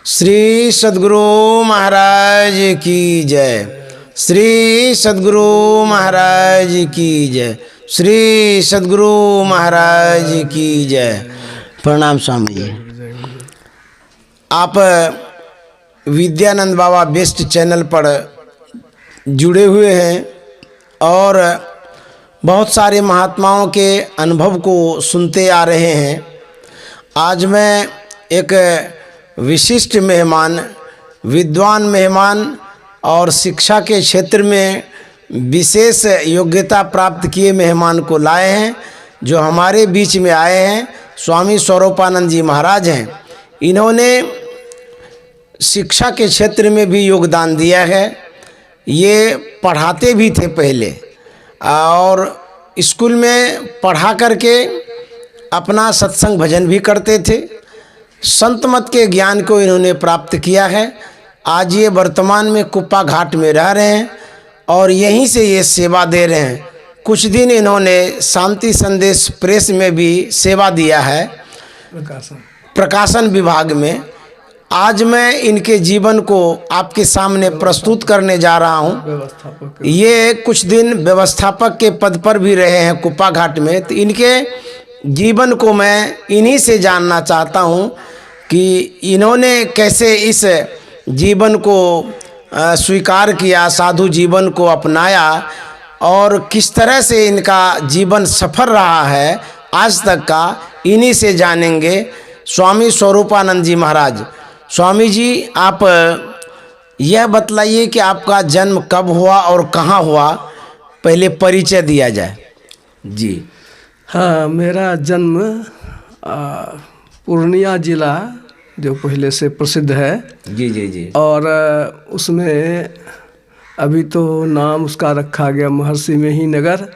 श्री सद्गुरु महाराज की जय। श्री सद्गुरु महाराज की जय। श्री सद्गुरु महाराज की जय। प्रणाम स्वामी जी। आप विद्यानंद बाबा बेस्ट चैनल पर जुड़े हुए हैं और बहुत सारे महात्माओं के अनुभव को सुनते आ रहे हैं। आज मैं एक विशिष्ट मेहमान, विद्वान मेहमान और शिक्षा के क्षेत्र में विशेष योग्यता प्राप्त किए मेहमान को लाए हैं, जो हमारे बीच में आए हैं। स्वामी स्वरूपानंद जी महाराज हैं। इन्होंने शिक्षा के क्षेत्र में भी योगदान दिया है। ये पढ़ाते भी थे पहले और स्कूल में पढ़ा करके अपना सत्संग भजन भी करते थे। संत मत के ज्ञान को इन्होंने प्राप्त किया है। आज ये वर्तमान में कुप्पा घाट में रह रहे हैं और यहीं से ये सेवा दे रहे हैं। कुछ दिन इन्होंने शांति संदेश प्रेस में भी सेवा दिया है, प्रकाशन विभाग में। आज मैं इनके जीवन को आपके सामने प्रस्तुत करने जा रहा हूँ। ये कुछ दिन व्यवस्थापक के पद पर भी रहे हैं कुप्पा घाट में, तो इनके जीवन को मैं इन्हीं से जानना चाहता हूँ कि इन्होंने कैसे इस जीवन को स्वीकार किया, साधु जीवन को अपनाया और किस तरह से इनका जीवन सफल रहा है आज तक का, इन्हीं से जानेंगे। स्वामी स्वरूपानंद जी महाराज। स्वामी जी, आप यह बतलाइए कि आपका जन्म कब हुआ और कहाँ हुआ, पहले परिचय दिया जाए जी। हाँ, मेरा जन्म पूर्णिया जिला जो पहले से प्रसिद्ध है जी जी जी, और उसमें अभी तो नाम उसका रखा गया महर्षि में ही नगर।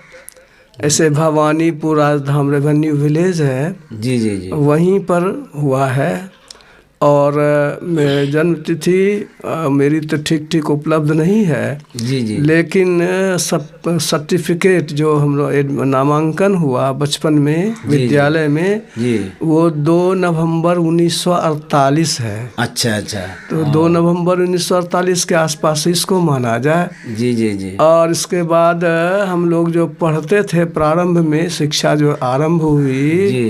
ऐसे भवानीपुर राजधाम रेवेन्यू विलेज है जी जी जी, वहीं पर हुआ है। और मैं जन्म तिथि मेरी तो ठीक उपलब्ध नहीं है जी जी, लेकिन सब सर्टिफिकेट जो हम लोग नामांकन हुआ बचपन में विद्यालय में जी, वो 2 नवंबर 1948 है। अच्छा अच्छा, तो 2 नवंबर 1948 के आसपास इसको माना जाए जी जी जी। और इसके बाद हम लोग जो पढ़ते थे प्रारंभ में, शिक्षा जो आरंभ हुई जी,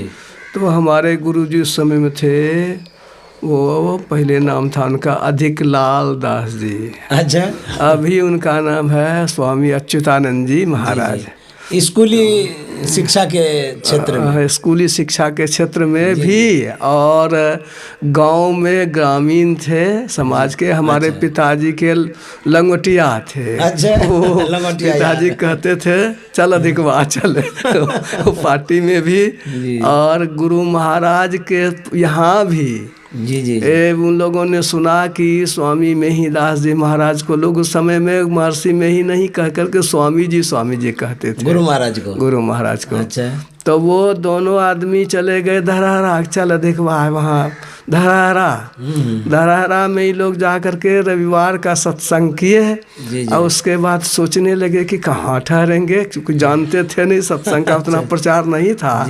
तो हमारे गुरुजी उस समय में थे, वो पहले नाम था उनका अधिक लाल दास जी। अच्छा, अभी उनका नाम है स्वामी अच्युतानंद जी महाराज। स्कूली शिक्षा के क्षेत्र में, स्कूली शिक्षा के क्षेत्र में भी और गांव में ग्रामीण थे समाज के। हमारे पिताजी के लंगोटिया थे। अच्छा, लंगोटिया पिताजी कहते थे चल अधिक वाह चल वो पार्टी में भी। और गुरु महाराज के यहाँ भी जी जी, उन लोगों ने सुना कि स्वामी मेहीदास जी महाराज को लोग उस समय में महर्षि में ही नहीं कह करके स्वामी जी कहते थे, गुरु महाराज को। अच्छा, तो वो दोनों आदमी चले गए धरहरा। चल अधिक वहाँ धरहरा में ही लोग जा करके रविवार का सत्संग किए और उसके बाद सोचने लगे कि कहाँ ठहरेंगे, क्योंकि जानते थे नहीं, सत्संग का उतना प्रचार नहीं था।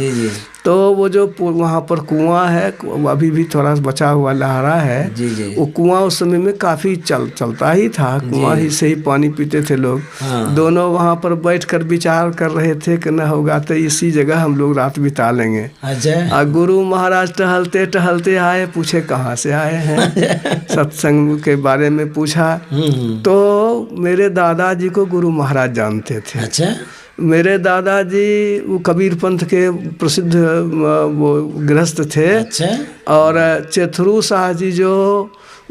तो वो जो वहाँ पर कुआं है, अभी भी थोड़ा बचा हुआ लहरा है जी जी, वो कुआं उस समय में काफ़ी चलता ही था। कुआं ही से ही पानी पीते थे लोग। हाँ। दोनों वहाँ पर बैठकर विचार कर रहे थे कि न होगा तो इसी जगह हम लोग रात बिता लेंगे। अच्छा। गुरु महाराज टहलते टहलते आए, पूछे कहाँ से आए हैं सत्संग के बारे में पूछा तो मेरे दादाजी को गुरु महाराज जानते थे। अच्छा। मेरे दादाजी वो कबीर पंथ के प्रसिद्ध वो गृहस्थ थे। अच्छा। और चेथरू शाह जी जो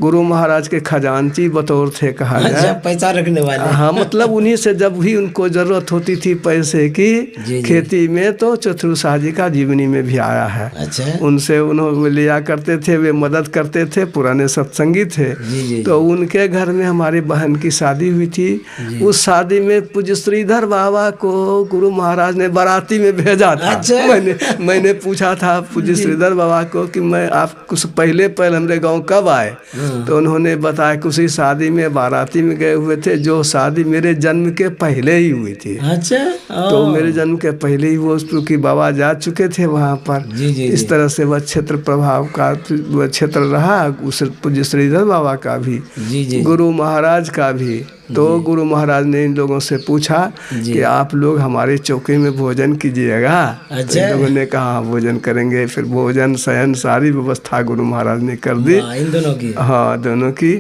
गुरु महाराज के खजांची बतौर थे कहा जाए, पैसा रखने वाले। हाँ, मतलब उन्हीं से जब भी उनको ज़रूरत होती थी पैसे की खेती में तो चतुर शाह जी का जीवनी में भी आया है। अच्छा। उनसे उन्होंने लिया करते थे, वे मदद करते थे, पुराने सत्संगी थे। तो उनके घर में हमारी बहन की शादी हुई थी। उस शादी में पूज्य श्रीधर बाबा को गुरु महाराज ने बाराती में भेजा था। अच्छा। मैंने पूछा था पूज्य श्रीधर बाबा को कि मैं आप कुछ पहले हमारे गाँव कब आए। तो उन्होंने बताया कि उसी शादी में बाराती में गए हुए थे, जो शादी मेरे जन्म के पहले ही हुई थी। अच्छा। तो मेरे जन्म के पहले ही वो क्योंकि बाबा जा चुके थे वहाँ पर। जी जी इस तरह से वह क्षेत्र प्रभाव का वह क्षेत्र रहा, उस पूज्य श्रीधर बाबा का भी, जी जी गुरु महाराज का भी। तो गुरु महाराज ने इन लोगों से पूछा कि आप लोग हमारे चौकी में भोजन कीजिएगा। अच्छा। इन लोगों ने कहा हाँ भोजन करेंगे। फिर भोजन शयन सारी व्यवस्था गुरु महाराज ने कर दी। इन दोनों की? हाँ, दोनों की।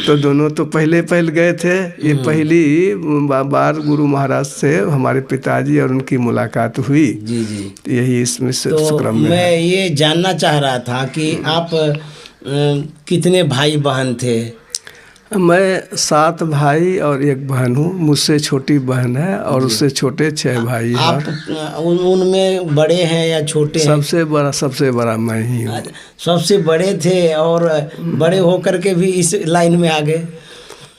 तो दोनों तो पहले गए थे। ये पहली बार गुरु महाराज से हमारे पिताजी और उनकी मुलाकात हुई। जी जी। यही इसमें तो क्रम में मैं ये जानना चाह रहा था कि आप कितने भाई बहन थे? मैं 7 भाई और 1 बहन हूँ। मुझसे छोटी बहन है और उससे छोटे 6 भाई हैं। आप उनमें बड़े हैं या छोटे हैं? सबसे बड़ा मैं ही हूँ। सबसे बड़े थे और बड़े होकर के भी इस लाइन में आ गए?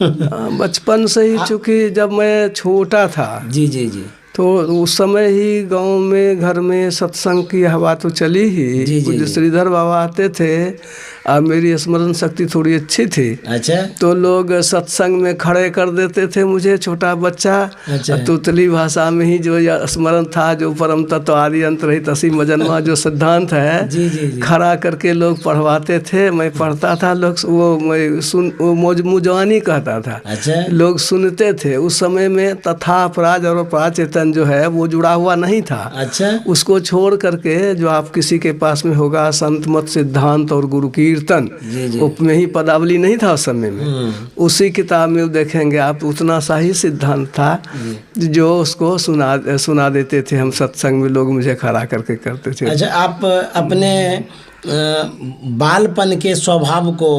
बचपन से ही, चूँकि जब मैं छोटा था जी जी जी, तो उस समय ही गांव में घर में सत्संग की हवा तो चली ही। जी जी, श्रीधर बाबा आते थे और मेरी स्मरण शक्ति थोड़ी अच्छी थी। अच्छा। तो लोग सत्संग में खड़े कर देते थे मुझे, छोटा बच्चा। अच्छा। तुतली भाषा में ही जो स्मरण था, जो परम तत्व आदि अंत रहित असीम मजन्मा जो सिद्धांत है, जी जी जी, खड़ा करके लोग पढ़वाते थे। मैं पढ़ता था, लोग वो मुजवानी कहता था। अच्छा। लोग सुनते थे। उस समय में तथा अपराज और अपराज चेतन जो है वो जुड़ा हुआ नहीं था। अच्छा। उसको छोड़ करके जो आप किसी के पास में होगा संत मत सिद्धांत और गुरु कीर्तन, उसमें ही पदावली नहीं था उस समय में। उसी किताब में देखेंगे आप, उतना सा ही सिद्धांत था जो उसको सुना देते थे हम सत्संग में। लोग मुझे खड़ा करके करते थे। अच्छा, आप अपने बालपन के स्वभाव को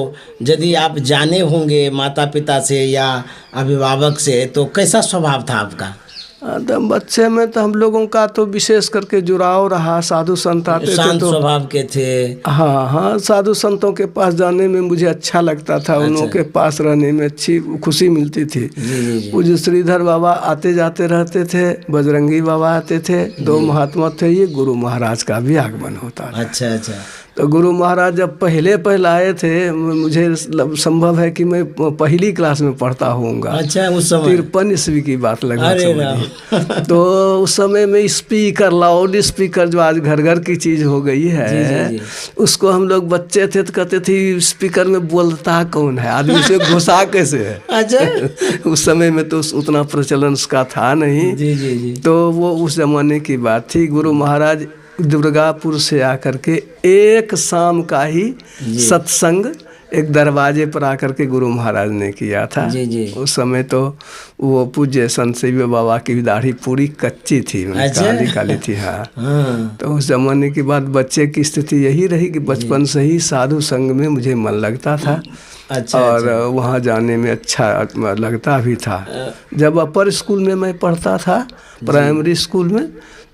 यदि आप जाने होंगे माता पिता से या अभिभावक से, तो कैसा स्वभाव था आपका? तो बच्चे में तो हम लोगों का तो विशेष करके जुड़ाव रहा। साधु संत आते थे शांत तो स्वभाव के थे। हाँ, साधु संतों के पास जाने में मुझे अच्छा लगता था। उन्हों के पास रहने में अच्छी खुशी मिलती थी। पूज्य श्रीधर बाबा आते जाते रहते थे, बजरंगी बाबा आते थे, 2 महात्मा थे। ये गुरु महाराज का भी आगमन होता था। अच्छा अच्छा। तो गुरु महाराज जब पहले आए थे, मुझे संभव है कि मैं पहली क्लास में पढ़ता होऊंगा। अच्छा, उस समय 53 ईस्वी की बात लगभग। तो उस समय में स्पीकर, लाउड स्पीकर जो आज घर घर की चीज हो गई है, जी जी, उसको हम लोग बच्चे थे तो कहते थे स्पीकर में बोलता कौन है, आदमी से घुसा कैसे है। अच्छा। उस समय में तो उतना प्रचलन उसका था नहीं। जी जी जी। तो वो उस जमाने की बात थी। गुरु महाराज दुर्गापुर से आकर के एक शाम का ही सत्संग एक दरवाजे पर आकर के गुरु महाराज ने किया था। जी जी। उस समय तो वो पूज्य संत शिव बाबा की दाढ़ी पूरी कच्ची थी, काली काली थी। हाँ। तो उस जमाने के बाद बच्चे की स्थिति यही रही कि बचपन से ही साधु संग में मुझे मन लगता था। अच्छा, और वहाँ जाने में अच्छा लगता भी था। जब अपर स्कूल में मैं पढ़ता था, प्राइमरी स्कूल में,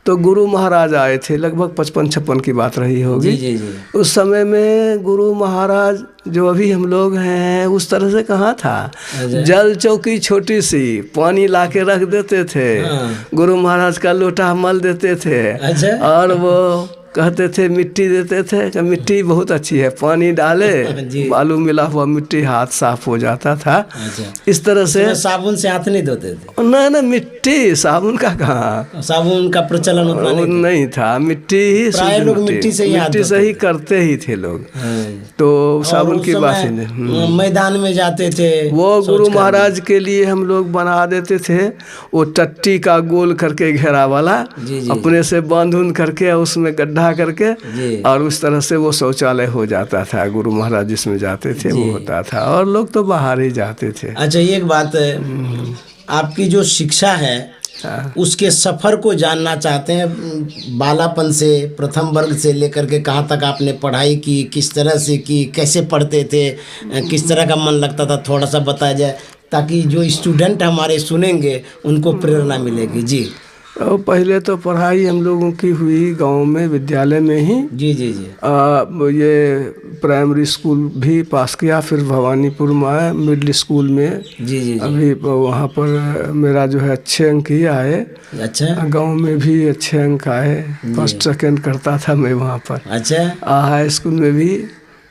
तो गुरु महाराज आए थे। लगभग 55-56 की बात रही होगी। जी जी जी। उस समय में गुरु महाराज जो अभी हम लोग हैं उस तरह से कहाँ था। जल चौकी छोटी सी, पानी ला के रख देते थे। गुरु महाराज का लोटा मल देते थे। और वो कहते थे मिट्टी देते थे कि मिट्टी बहुत अच्छी है, पानी डाले, बालू मिला हुआ मिट्टी, हाथ साफ हो जाता था। इस तरह से साबुन से हाथ नहीं धोते थे? ना, मिट्टी, साबुन का कहाँ, साबुन का प्रचलन नहीं था। मिट्टी ही, प्राय लोग मिट्टी से ही करते ही थे लोग। तो साबुन की बात ही नहीं। मैदान में जाते थे, वो गुरु महाराज के लिए हम लोग बना देते थे वो टट्टी का गोल करके घेरा वाला, अपने से बांधून करके उसमें गड्ढा करके, और उस तरह से वो शौचालय हो जाता था। गुरु महाराज जिसमें जाते थे वो होता था, और लोग तो बाहर ही जाते थे। अच्छा, एक बात, आपकी जो शिक्षा है उसके सफ़र को जानना चाहते हैं। बालापन से, प्रथम वर्ग से लेकर के कहाँ तक आपने पढ़ाई की, किस तरह से की, कैसे पढ़ते थे, किस तरह का मन लगता था, थोड़ा सा बताया जाए ताकि जो स्टूडेंट हमारे सुनेंगे उनको प्रेरणा मिलेगी। जी। और पहले तो पढ़ाई हम लोगों की हुई गांव में, विद्यालय में ही। जी जी जी। ये प्राइमरी स्कूल भी पास किया, फिर भवानीपुर में मिडिल स्कूल में। जी जी। अभी वहाँ पर मेरा जो है अच्छे अंक ही आए। अच्छा। गांव में भी अच्छे अंक आए, फर्स्ट सेकंड करता था मैं वहाँ पर। अच्छा। हाई स्कूल में भी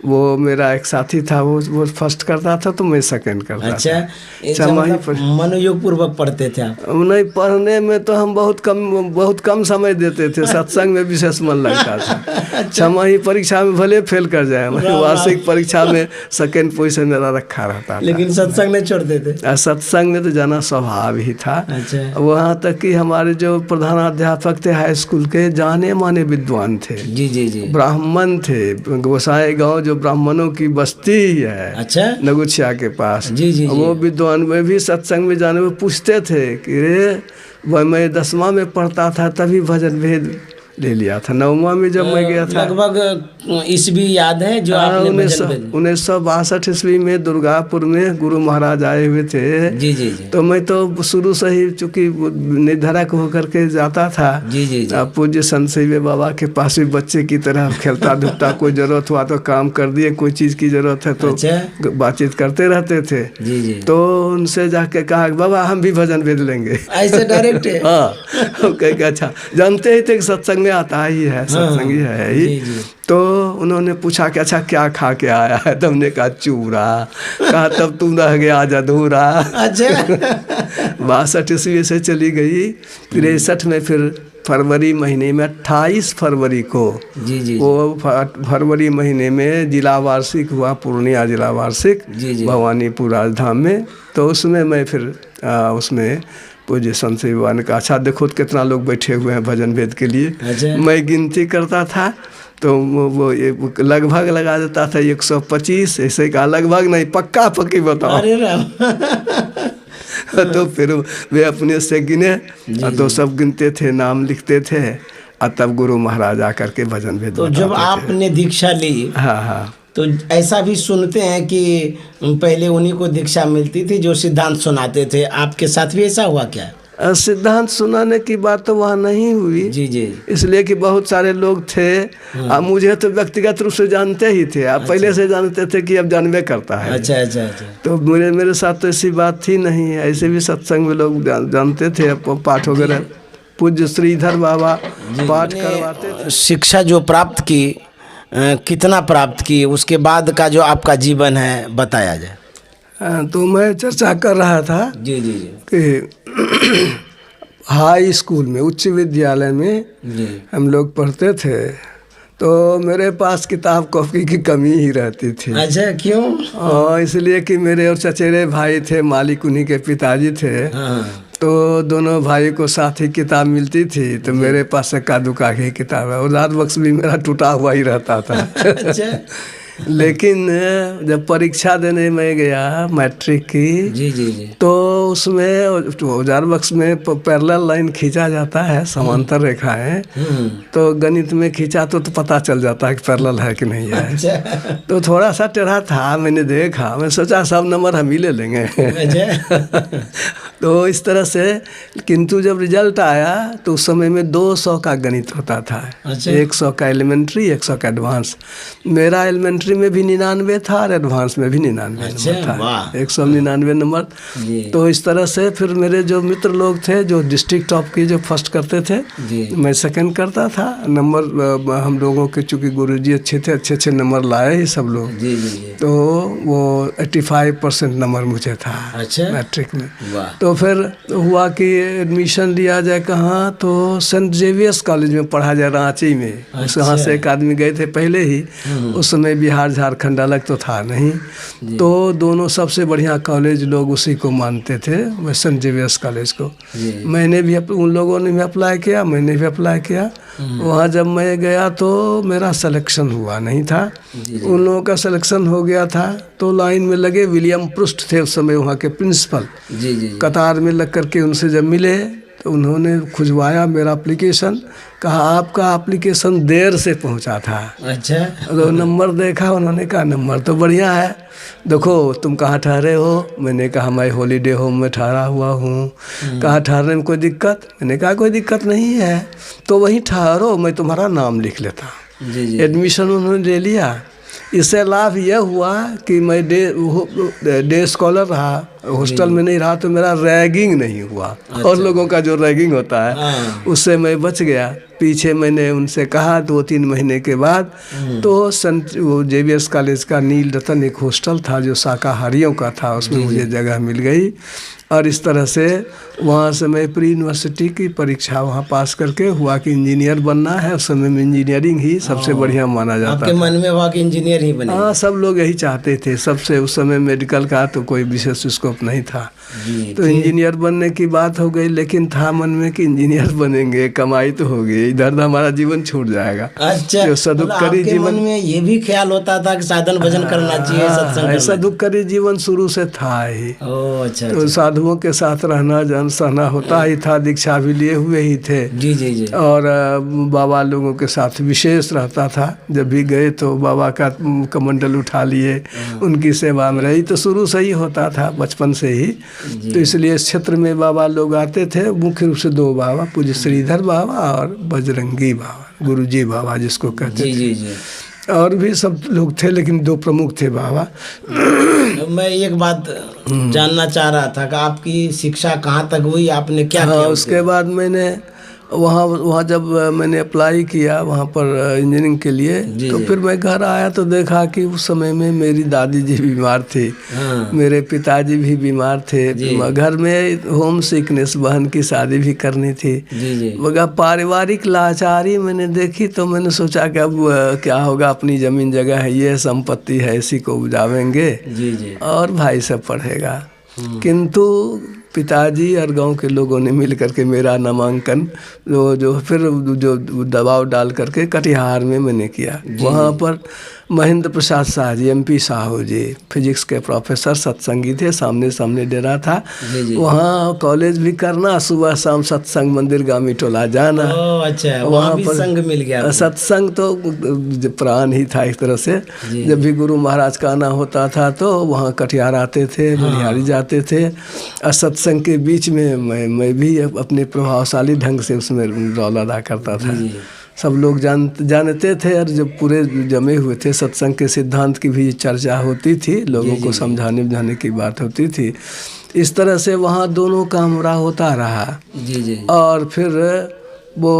वो मेरा एक साथी था, वो फर्स्ट करता था तो मैं सेकंड करता अच्छा, था। अच्छा, मतलब मनोयोग पूर्वक पढ़ते थे आप? नहीं, पढ़ने में तो हम बहुत कम समय देते थे, सत्संग में विशेष मन लगता था। छमाही परीक्षा में भले फेल कर जाए, वार्षिक परीक्षा में सेकंड पोजीशन मेरा रखा रहता था, लेकिन सत्संग नहीं छोड़ते थे। सत्संग में तो जाना स्वभाव ही था। अच्छा। वहाँ तक कि हमारे जो प्रधानाध्यापक थे हाई स्कूल के, जाने माने विद्वान थे। जी जी जी। ब्राह्मण थे, गोसाई गांव जो ब्राह्मणों की बस्ती है, अच्छा, नगुचिया के पास। जी जी जी। वो विद्वान में भी सत्संग में जाने में पूछते थे कि रे, वह मैं 10वां में पढ़ता था तभी भजन भेद ले लिया था। 9वां में जब मैं गया था, लगभग ईस्वी याद है जो आपने भजन भेद? 1962 ईस्वी में दुर्गापुर में गुरु महाराज आए हुए थे। जी जी जी। तो मैं तो शुरू से ही चूंकि निर्धरक होकर के जाता था। जी जी जी। पूज्य संत शिव बाबा के पास भी बच्चे की तरह खेलता धूपता, कोई जरूरत हुआ तो काम कर दिए, कोई चीज़ की जरूरत है तो अच्छा, बातचीत करते रहते थे। जी जी। तो उनसे जाके कहा बाबा हम भी भजन भेज लेंगे, ऐसे डायरेक्ट? हाँ, कह अच्छा, जानते ही थे कि सत्संग में आता ही है, सत्संगी है ही। जी जी। तो उन्होंने पूछा कि अच्छा क्या खा के आया है? तो हमने कहा चूरा। कहा तब तुम रह गया आज अधूरा। अच्छा। 62 ईस्वी से चली गई। 63 में फिर फरवरी महीने में 28 फरवरी को, जी जी, वो फरवरी महीने में जिला वार्षिक हुआ, पूर्णिया जिला वार्षिक भवानीपुर राजधाम में। तो उसमें मैं फिर उसमें पूज्य संत शिव बाबा ने कहा अच्छा देखो कितना लोग बैठे हुए हैं भजन भेद के लिए। अच्छा। मैं गिनती करता था तो वो लगभग लगा देता था 125, ऐसे कहा लगभग नहीं पक्का पक्की बताओ। अरे राम। तो फिर वे अपने से गिने, तो सब गिनते थे, नाम लिखते थे, और तब गुरु महाराज आकर के भजन भेद। तो जब आपने दीक्षा ली, हाँ हाँ, तो ऐसा भी सुनते हैं कि पहले उन्हीं को दीक्षा मिलती थी जो सिद्धांत सुनाते थे, आपके साथ भी ऐसा हुआ क्या? सिद्धांत सुनाने की बात तो वहाँ नहीं हुई। जी जी। इसलिए कि बहुत सारे लोग थे, अब मुझे तो व्यक्तिगत रूप से जानते ही थे, आप पहले से जानते थे कि अब जानवे करता है। अच्छा अच्छा अच्छा। तो मेरे साथ तो ऐसी बात थी नहीं, ऐसे भी सत्संग में लोग जानते थे, पाठ वगैरह पूज्य श्रीधर बाबा पाठ करवाते थे। शिक्षा जो प्राप्त की, कितना प्राप्त की, उसके बाद का जो आपका जीवन है बताया जाए। तो मैं चर्चा कर रहा था जी जी जी कि हाई स्कूल में, उच्च विद्यालय में जी हम लोग पढ़ते थे, तो मेरे पास किताब कॉपी की कमी ही रहती थी। अच्छा, क्यों? इसलिए कि मेरे और चचेरे भाई थे, मालिक उन्हीं के पिताजी थे। हाँ। तो दोनों भाई को साथ ही किताब मिलती थी, तो मेरे पास इक्का दुक्का की किताब है, उदार बक्स भी मेरा टूटा हुआ ही रहता था। अच्छा। लेकिन जब परीक्षा देने में गया मैट्रिक की, जी जी जी, तो उसमें औजार बक्स में पैरेलल लाइन खींचा जाता है, समांतर रेखाएं। तो गणित में खींचा तो पता चल जाता है कि पैरेलल है कि नहीं है। अच्छा। तो थोड़ा सा टेढ़ा था, मैंने देखा, मैं सोचा सब नंबर हम ही ले लेंगे। अच्छा। तो इस तरह से, किंतु जब रिजल्ट आया तो उस समय में 200 का गणित होता था। अच्छा। 100 का एलिमेंट्री, 100 का एडवांस। मेरा एलिमेंट्री में भी 99 था और एडवांस में भी 99 नंबर था, 199 नंबर। तो इस तरह से फिर मेरे जो मित्र लोग थे जो डिस्ट्रिक्ट टॉप की जो फर्स्ट करते थे, मैं सेकंड करता था। नंबर हम लोगों के चूँकि गुरुजी अच्छे थे, अच्छे अच्छे नंबर लाए ही सब लोग। जी जी जी। तो वो 85% नंबर मुझे था। अच्छा। मैट्रिक में। तो फिर हुआ कि एडमिशन लिया जाए कहाँ, तो सेंट जेवियर्स कॉलेज में पढ़ा जाए, रांची में। अच्छा। वहाँ से एक आदमी गए थे पहले ही, उस समय बिहार झारखंड अलग तो था नहीं, तो दोनों सबसे बढ़िया कॉलेज लोग उसी को मानते थे, वह सेंट जेवियर्स कॉलेज को। मैंने भी, उन लोगों ने भी अप्लाई किया, मैंने भी अप्लाई किया। वहाँ जब मैं गया तो मेरा सिलेक्शन हुआ नहीं था, उन लोगों का सिलेक्शन हो गया था। तो लाइन में लगे, विलियम प्रुस्ट थे उस समय वहाँ के प्रिंसिपल। कतार में लग करके उनसे जब मिले तो उन्होंने खुजवाया मेरा एप्लीकेशन, कहा आपका एप्लीकेशन देर से पहुंचा था। अच्छा। तो नंबर देखा, उन्होंने कहा नंबर तो बढ़िया है, देखो तुम कहाँ ठहरे हो? मैंने कहा मैं हॉलीडे होम में ठहरा हुआ हूँ। कहा ठहरने में कोई दिक्कत? मैंने कहा कोई दिक्कत नहीं है, तो वहीं ठहरो, मैं तुम्हारा नाम लिख लेता हूँ। एडमिशन उन्होंने ले लिया। इससे लाभ यह हुआ कि मैं डे स्कॉलर रहा, हॉस्टल में नहीं रहा तो मेरा रैगिंग नहीं हुआ। और लोगों का जो रैगिंग होता है उससे मैं बच गया। पीछे मैंने उनसे कहा 2-3 महीने के बाद, तो संत वो JBS कॉलेज का नील रतन एक हॉस्टल था जो शाकाहारियों का था, उसमें मुझे जगह मिल गई। और इस तरह से वहाँ से मैं प्री यूनिवर्सिटी की परीक्षा वहाँ पास करके हुआ कि इंजीनियर बनना है। उस समय में इंजीनियरिंग ही सबसे बढ़िया माना जाता आपके मन में हुआ कि इंजीनियर ही बने? हाँ, सब लोग यही चाहते थे। सबसे उस समय मेडिकल का तो कोई विशेष स्कोप नहीं था, तो इंजीनियर बनने की बात हो गई। लेकिन था मन में कि इंजीनियर बनेंगे, कमाई तो होगी, इधर हमारा जीवन छूट जाएगा। अच्छा, जो सदुपकारी जीवन में ये भी ख्याल होता था कि साधन भजन करना चाहिए, सत्संग, सदुपकारी जीवन शुरू से था ही। अच्छा, तो साधुओं के साथ रहना जन सहना होता ही था, दीक्षा भी लिए हुए ही थे। जी जी जी। और बाबा लोगों के साथ विशेष रहता था। जब भी गए तो बाबा का कमंडल उठा लिए, उनकी सेवा में रही। तो शुरू से ही होता था, बचपन से ही। तो इसलिए इस क्षेत्र में बाबा लोग आते थे, मुख्य रूप से 2 बाबा, पूज्य श्रीधर बाबा और बजरंगी बाबा, गुरुजी बाबा जिसको कहते थे। जी जी। और भी सब लोग थे, लेकिन 2 प्रमुख थे बाबा। मैं एक बात जानना चाह रहा था कि आपकी शिक्षा कहाँ तक हुई, आपने क्या किया? उसके बाद मैंने वहाँ जब मैंने अप्लाई किया वहाँ पर इंजीनियरिंग के लिए, तो फिर मैं घर आया तो देखा कि उस समय में मेरी दादी जी बीमार थी, मेरे पिताजी भी बीमार थे, घर में होम सिकनेस, बहन की शादी भी करनी थी। मगर पारिवारिक लाचारी मैंने देखी, तो मैंने सोचा कि अब क्या होगा, अपनी ज़मीन जगह है, ये संपत्ति है, इसी को उपजावेंगे और भाई सब पढ़ेगा। किंतु पिताजी और गांव के लोगों ने मिल करके मेरा नामांकन जो फिर जो दबाव डाल करके कटिहार में मैंने किया। वहाँ पर महेंद्र प्रसाद शाह जी, MP साहू जी, फिजिक्स के प्रोफेसर, सत्संगी थे, सामने सामने डेरा था। वहाँ कॉलेज भी करना, सुबह शाम सत्संग, मंदिर गामी टोला जाना। अच्छा, वहाँ पर संग मिल गया। सत्संग तो प्राण ही था एक तरह से। जब भी गुरु महाराज का आना होता था तो वहाँ कटिहार आते थे, बनिहारी जाते थे। और सत्संग के बीच में मैं भी अपने प्रभावशाली ढंग से उसमें रोल अदा करता था। सब लोग जानते थे, और जब पूरे जमे हुए थे, सत्संग के सिद्धांत की भी चर्चा होती थी, लोगों को समझाने बुझाने की बात होती थी। इस तरह से वहाँ दोनों का हमरा होता रहा। और फिर वो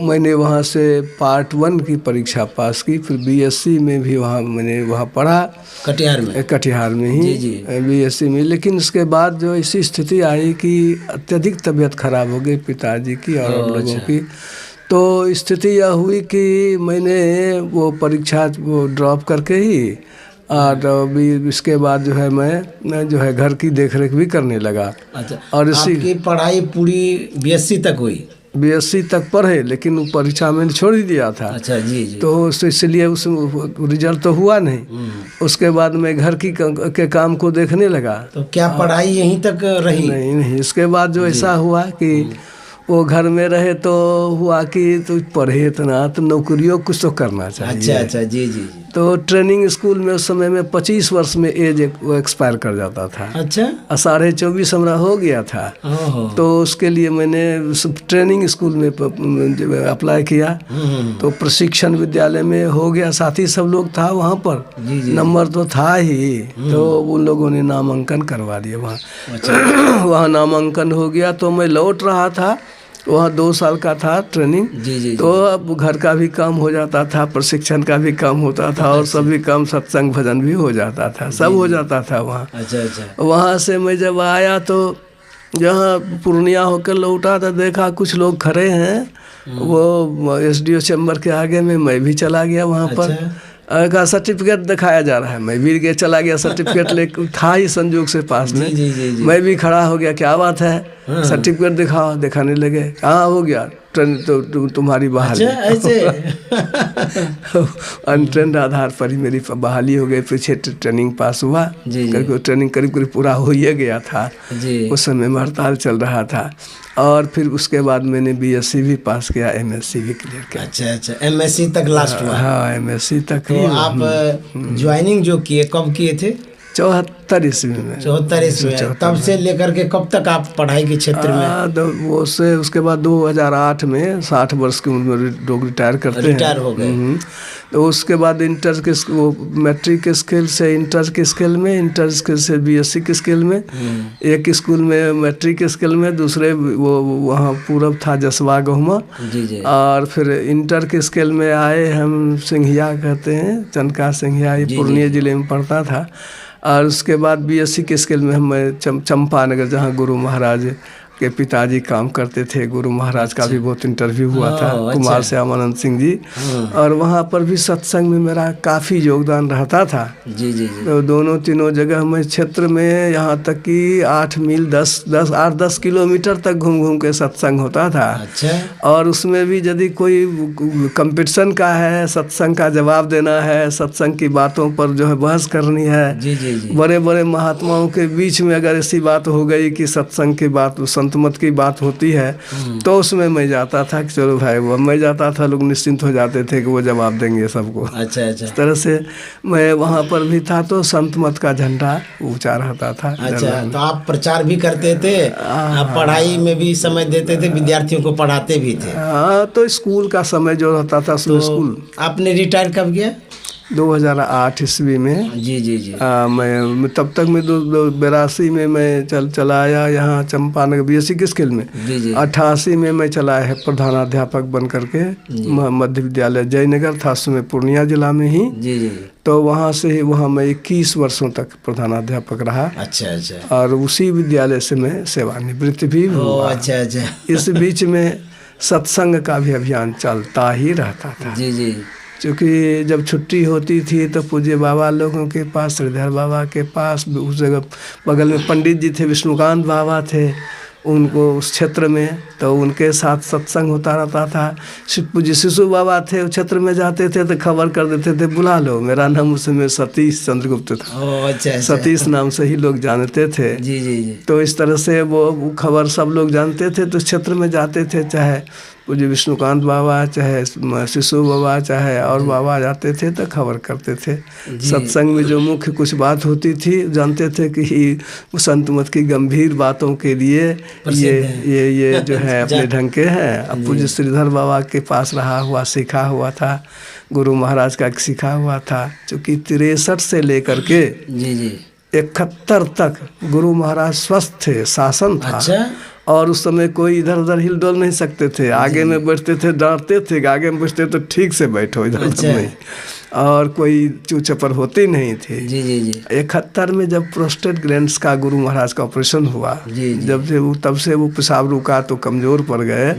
मैंने वहाँ से पार्ट 1 की परीक्षा पास की। फिर BSc में भी मैंने वहाँ पढ़ा, कटिहार में ही BSc में। लेकिन उसके बाद जो ऐसी स्थिति आई कि अत्यधिक तबीयत खराब हो गई पिताजी की और लोगों की। तो स्थिति यह हुई कि मैंने वो परीक्षा वो ड्रॉप करके ही, और अभी इसके बाद जो है मैं जो है घर की देखरेख भी करने लगा। अच्छा, और इसी पढ़ाई पूरी BSc तक हुई? BSc तक पढ़े, लेकिन वो परीक्षा मैंने छोड़ ही दिया था। अच्छा, जी। तो इसलिए उस रिजल्ट तो हुआ नहीं। उसके बाद मैं घर के काम को देखने लगा। तो क्या पढ़ाई यहीं तक रही? नहीं, इसके बाद जो ऐसा हुआ कि वो घर में रहे तो हुआ कि तो पढ़े इतना, तो नौकरियों कुछ तो करना चाहिए। अच्छा, जी। तो ट्रेनिंग स्कूल में उस समय में 25 वर्ष में एज एक्सपायर कर जाता था। अच्छा, 24.5 हमरा हो गया था। तो उसके लिए मैंने ट्रेनिंग स्कूल में अप्लाई किया। तो प्रशिक्षण विद्यालय में हो गया, साथी सब लोग था वहाँ पर, नंबर तो था ही। तो उन लोगों ने नामांकन करवा दिया वहाँ। वहाँ नामांकन हो गया तो मैं लौट रहा था। वहाँ 2 साल का था ट्रेनिंग। तो अब घर का भी काम हो जाता था, प्रशिक्षण का भी काम होता था, और सभी काम, सत्संग भजन भी हो जाता था, सब हो जाता था वहाँ। अच्छा। वहाँ से मैं जब आया तो जहाँ पूर्णिया होकर लौटा तो देखा कुछ लोग खड़े हैं, वो SDO चैम्बर के आगे में। मैं भी चला गया वहाँ पर। का सर्टिफिकेट दिखाया जा रहा है, मैं भी चला गया, सर्टिफिकेट ले था ही संजोग से पास में। मैं भी खड़ा हो गया, क्या बात है, सर्टिफिकेट दिखाओ। दिखाने लगे, कहाँ हो गया तो तुम्हारी बहाली। अनट्रेंड आधार पर ही मेरी बहाली हो गई। पीछे ट्रेनिंग पास हुआ, ट्रेनिंग करीब पूरा हो ही गया था। उस समय में हड़ताल चल रहा था। और फिर उसके बाद मैंने BSc भी पास किया, MSc भी क्लियर किया। अच्छा, MSc तक लास्ट हुआ? हाँ, MSc तक। तो आप ज्वाइनिंग जो किए कब किए थे? 74 ईस्वी में। 74 ईस्वी में। तब से लेकर के कब तक आप पढ़ाई के क्षेत्र में? वो से उसके बाद 2008 में 60 वर्ष की उम्र में लोग रिटायर करते हैं। रिटायर हो गए। तो उसके बाद इंटर के वो मैट्रिक के स्केल से इंटर के स्केल में, इंटर स्केल से बीएससी के स्केल में, एक स्कूल में मैट्रिक के स्केल में, दूसरे वो वहाँ पूरब था जसवा गहुमा। और फिर इंटर के स्केल में आए हम सिंघिया कहते हैं, चनका सिंघिया, ये पूर्णिया जिले में पड़ता था। और उसके बाद बीएससी के स्केल में हम चंपानगर, जहाँ गुरु महाराज के पिताजी काम करते थे। गुरु महाराज का भी बहुत इंटरव्यू हुआ था, कुमार श्यामानंद सिंह जी। और वहाँ पर भी सत्संग में मेरा काफ़ी योगदान रहता था। जी। तो दोनों तीनों जगह में क्षेत्र में, यहाँ तक कि 8 मील 8-10 किलोमीटर तक घूम घूम के सत्संग होता था। अच्छा। और उसमें भी यदि कोई कंपटीशन का है, सत्संग का जवाब देना है, सत्संग की बातों पर जो है बहस करनी है, जी। बड़े बड़े महात्माओं के बीच में अगर ऐसी बात हो गई कि सत्संग की बात, संतमत की बात होती है, तो उसमें मैं जाता था कि चलो भाई, वो मैं जाता था, लोग निश्चिंत हो जाते थे कि वो जवाब देंगे सबको। अच्छा। इस तरह से मैं वहाँ पर भी था, तो संतमत का झंडा ऊंचा रहता था। अच्छा, तो आप प्रचार भी करते थे, आप पढ़ाई में भी समय देते थे, विद्यार्थियों को पढ़ाते भी थे? हाँ, तो स्कूल का समय जो रहता था, तो स्कूल। आपने रिटायर कब किया? 2008 ईस्वी में। जी। मैं तब तक मैं 82 में मैं चला आया यहाँ चंपानगर बीएससी के स्कूल में। 88 में मैं चला है प्रधानाध्यापक बन करके मध्य विद्यालय जयनगर था, उसमें पूर्णिया जिला में ही। जी। तो वहाँ से वहाँ मैं 21 वर्षों तक प्रधानाध्यापक रहा। अच्छा। और उसी विद्यालय से मैं सेवानिवृत्त भी हुआ। अच्छा। इस बीच में सत्संग का भी अभियान चलता ही रहता था। जी। क्योंकि जब छुट्टी होती थी तो पूज्य बाबा लोगों के पास, श्रीधर बाबा के पास, उस जगह बगल में पंडित जी थे, विष्णुकांत बाबा थे, उनको उस क्षेत्र में, तो उनके साथ सत्संग होता रहता था। पूज्य शिशु बाबा थे, उस क्षेत्र में जाते थे तो खबर कर देते थे, बुला लो। मेरा नाम उस समय सतीश चंद्रगुप्त था। अच्छा। सतीश नाम से ही लोग जानते थे। जी। तो इस तरह से वो खबर सब लोग जानते थे, तो क्षेत्र में जाते थे, चाहे पूज्य विष्णुकांत बाबा, चाहे शिशु बाबा, चाहे और बाबा जाते थे तो खबर करते थे। सत्संग में जो मुख्य कुछ बात होती थी, जानते थे कि संत मत की गंभीर बातों के लिए ये जो है अपने ढंग के हैं। अब पूज्य श्रीधर बाबा के पास रहा हुआ, सीखा हुआ था, गुरु महाराज का सीखा हुआ था। चूँकि 63 से लेकर के 71 तक गुरु महाराज स्वस्थ थे, शासन था। अच्छा। और उस समय कोई इधर उधर हिल डोल नहीं सकते थे। आगे में बैठते थे, डांटते थे, आगे में बैठते तो ठीक से बैठो, इधर उधर नहीं। और कोई चूचपर होती नहीं थी। जी। 71 में जब प्रोस्टेट ग्लैंड्स का गुरु महाराज का ऑपरेशन हुआ, जब से तब से वो पेशाब रुका तो कमज़ोर पड़ गए।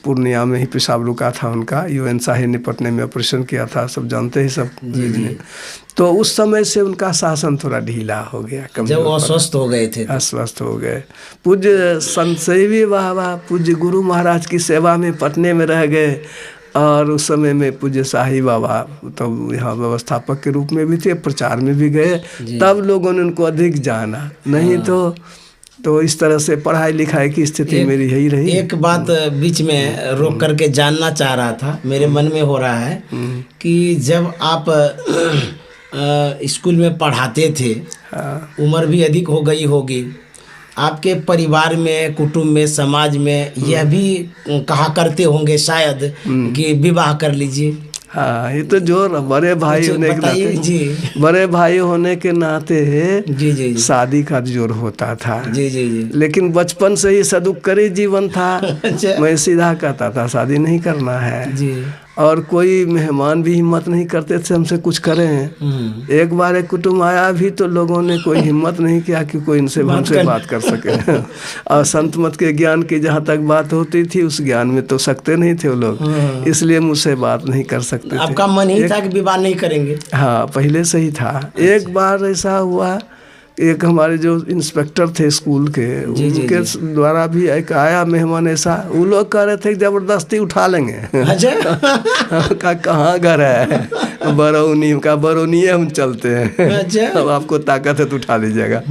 पूर्णिया में ही पेशाब रुका था उनका, UN शाही ने पटने में ऑपरेशन किया था, सब जानते ही सब। तो उस समय से उनका शासन थोड़ा ढीला हो गया, जब वो अस्वस्थ हो गए थे। अस्वस्थ हो गए। पूज्य संत सेवी बाबा पूज्य गुरु महाराज की सेवा में पटने में रह गए। और उस समय में पूज्य शाही बाबा तब यहाँ व्यवस्थापक के रूप में भी थे, प्रचार में भी गए, तब लोगों ने उनको अधिक जाना। नहीं तो इस तरह से पढ़ाई लिखाई की स्थिति मेरी यही रही। एक बात बीच में रोक करके जानना चाह रहा था, मेरे मन में हो रहा है कि जब आप स्कूल में पढ़ाते थे, उम्र भी अधिक हो गई होगी, आपके परिवार में, कुटुंब में, समाज में यह भी कहा करते होंगे शायद कि विवाह कर लीजिए? हाँ, ये तो जो बड़े भाई होने के नाते, बड़े भाई होने के नाते शादी का जोर होता था। जी। लेकिन बचपन से ही सदुपकारी जीवन था। मैं सीधा कहता था शादी नहीं करना है जी। और कोई मेहमान भी हिम्मत नहीं करते थे हमसे कुछ करें। एक बार एक कुटुंब आया भी तो लोगों ने कोई हिम्मत नहीं किया कि कोई इनसे हमसे बात कर सके। और संत मत के ज्ञान की जहाँ तक बात होती थी, उस ज्ञान में तो सकते नहीं थे वो लोग, इसलिए मुझसे बात नहीं कर सकते थे। आपका मन ही था कि विवाह नहीं करेंगे? हाँ, पहले से ही था। एक बार ऐसा हुआ, एक हमारे जो इंस्पेक्टर थे स्कूल के, उनके द्वारा भी एक आया मेहमान ऐसा, वो लोग कह रहे थे कि जबरदस्ती उठा लेंगे। अच्छा। कहाँ घर है? बरौनी का, बरौनी हम चलते हैं। अच्छा। अब आपको ताकत है तो उठा लीजिएगा।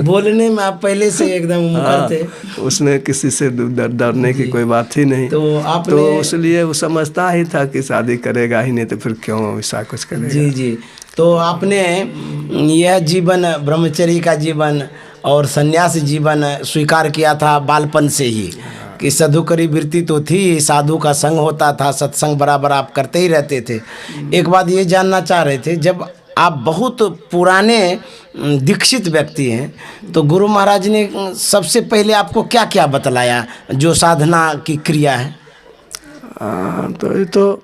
बोलने में आप पहले से एकदम मुखर थे। उसने किसी से डरने की कोई बात ही नहीं। तो इसलिए वो समझता ही था कि शादी करेगा ही नहीं तो फिर क्यों ऐसा कुछ करेगा। जी। तो आपने यह जीवन, ब्रह्मचर्य का जीवन और संन्यास जीवन स्वीकार किया था बालपन से ही, कि साधुकरी वृत्ति तो थी, साधु का संग होता था, सत्संग बराबर आप करते ही रहते थे। एक बात ये जानना चाह रहे थे, जब आप बहुत पुराने दीक्षित व्यक्ति हैं तो गुरु महाराज ने सबसे पहले आपको क्या क्या बतलाया जो साधना की क्रिया है? तो ये तो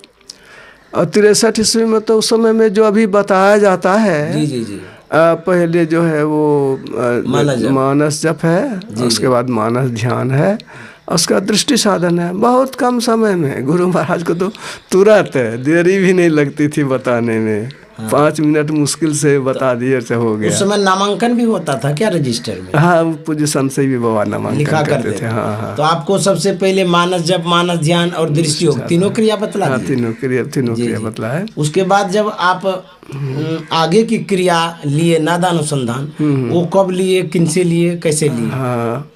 63 ईस्वी में तो उस समय में जो अभी बताया जाता है, जी जी जी, पहले जो है वो मानस जप है, उसके बाद मानस ध्यान है, उसका दृष्टि साधन है। बहुत कम समय में गुरु महाराज को तो तुरंत देरी भी नहीं लगती थी बताने में, 5 मिनट मुश्किल से बता दिए से हो गया। उस समय नामांकन भी होता था क्या रजिस्टर में? हाँ, पूज्य संत से भी बाबा नामांकन लिखा करते थे। हाँ हाँ। तो आपको सबसे पहले मानस जप, मानस ध्यान और दृष्टि योग तीनों क्रिया बतला दी? तीनों क्रिया बतला है। उसके बाद जब आप आगे की क्रिया लिए, नादानुसंधान, वो कब लिए, किनसे लिए, कैसे लिए? हाँ,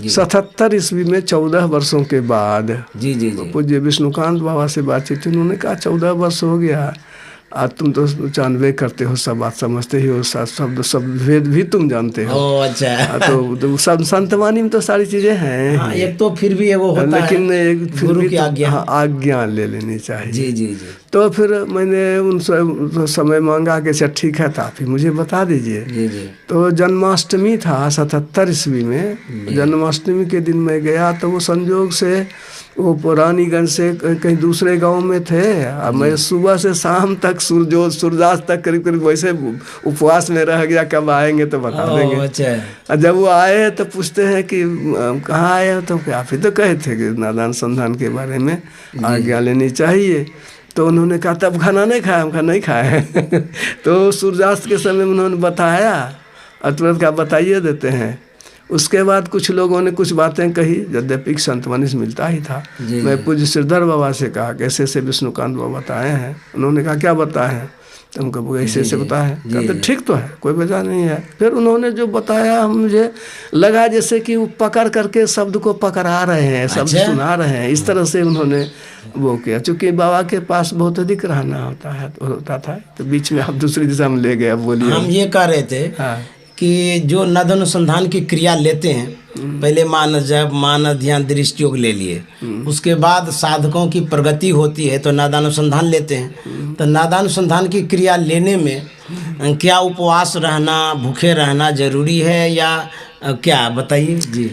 77 ईस्वी में 14 वर्षों के बाद जी जी जी, पूज्य विष्णुकांत बाबा से बातचीत, उन्होंने कहा 14 वर्ष हो गया, आज तुम तो जानवे करते हो, सब बात समझते ही हो, सब भेद भी तुम जानते हो। अच्छा। तो सब संतवाणी में तो सारी चीजें हैं। हाँ, एक तो फिर भी वो होता लेकिन है, एक फिर गुरु भी की आज्ञा। हाँ, आज्ञा ले लेनी चाहिए। जी जी जी। तो फिर मैंने उनसे समय मांगा कि अच्छा ठीक है, तो आप ही मुझे बता दीजिए। जी जी। तो जन्माष्टमी था 77 ईस्वी में, जन्माष्टमी के दिन मैं गया तो वो संजोग से वो रानीगंज से कहीं दूसरे गांव में थे। अब मैं सुबह से शाम तक सूर्यास्त तक करीब करीब वैसे उपवास में रह गया, कब आएंगे तो बता देंगे। अच्छा। जब वो आए तो पूछते हैं कि कहाँ आए हो, तो आप ही तो कहे थे कि नादानुसंधान के बारे में आज्ञा लेनी चाहिए। तो उन्होंने कहा तब खाना नहीं खाया? हम कहा नहीं खाए। तो सूर्यास्त के समय उन्होंने बताया, तुरंत का बताइए देते हैं। उसके बाद कुछ लोगों ने कुछ बातें कही, यद्यपि संतवाणी से मिलता ही था। मैं पूज्य श्रीधर बाबा से कहा कैसे से विष्णुकांत बाबा बताए हैं। उन्होंने कहा क्या बताए हैं? तो हमको ऐसे ऐसे बताया है। कहते ठीक तो है, कोई वजह नहीं है। फिर उन्होंने जो बताया मुझे लगा जैसे कि वो पकड़ करके शब्द को पकड़ा रहे हैं, शब्द सुना रहे हैं, इस तरह से उन्होंने वो किया। चूँकि बाबा के पास बहुत अधिक रहना होता था, तो बीच में आप दूसरी दिशा में ले गए। अब बोलिए। हम ये कह रहे थे कि जो नादानुसंधान की क्रिया लेते हैं, पहले मानस जप, मानस ध्यान, दृष्टि योग ले लिए, उसके बाद साधकों की प्रगति होती है तो नादानुसंधान लेते हैं। तो नादानुसंधान की क्रिया लेने में क्या उपवास रहना, भूखे रहना जरूरी है या क्या, बताइए जी।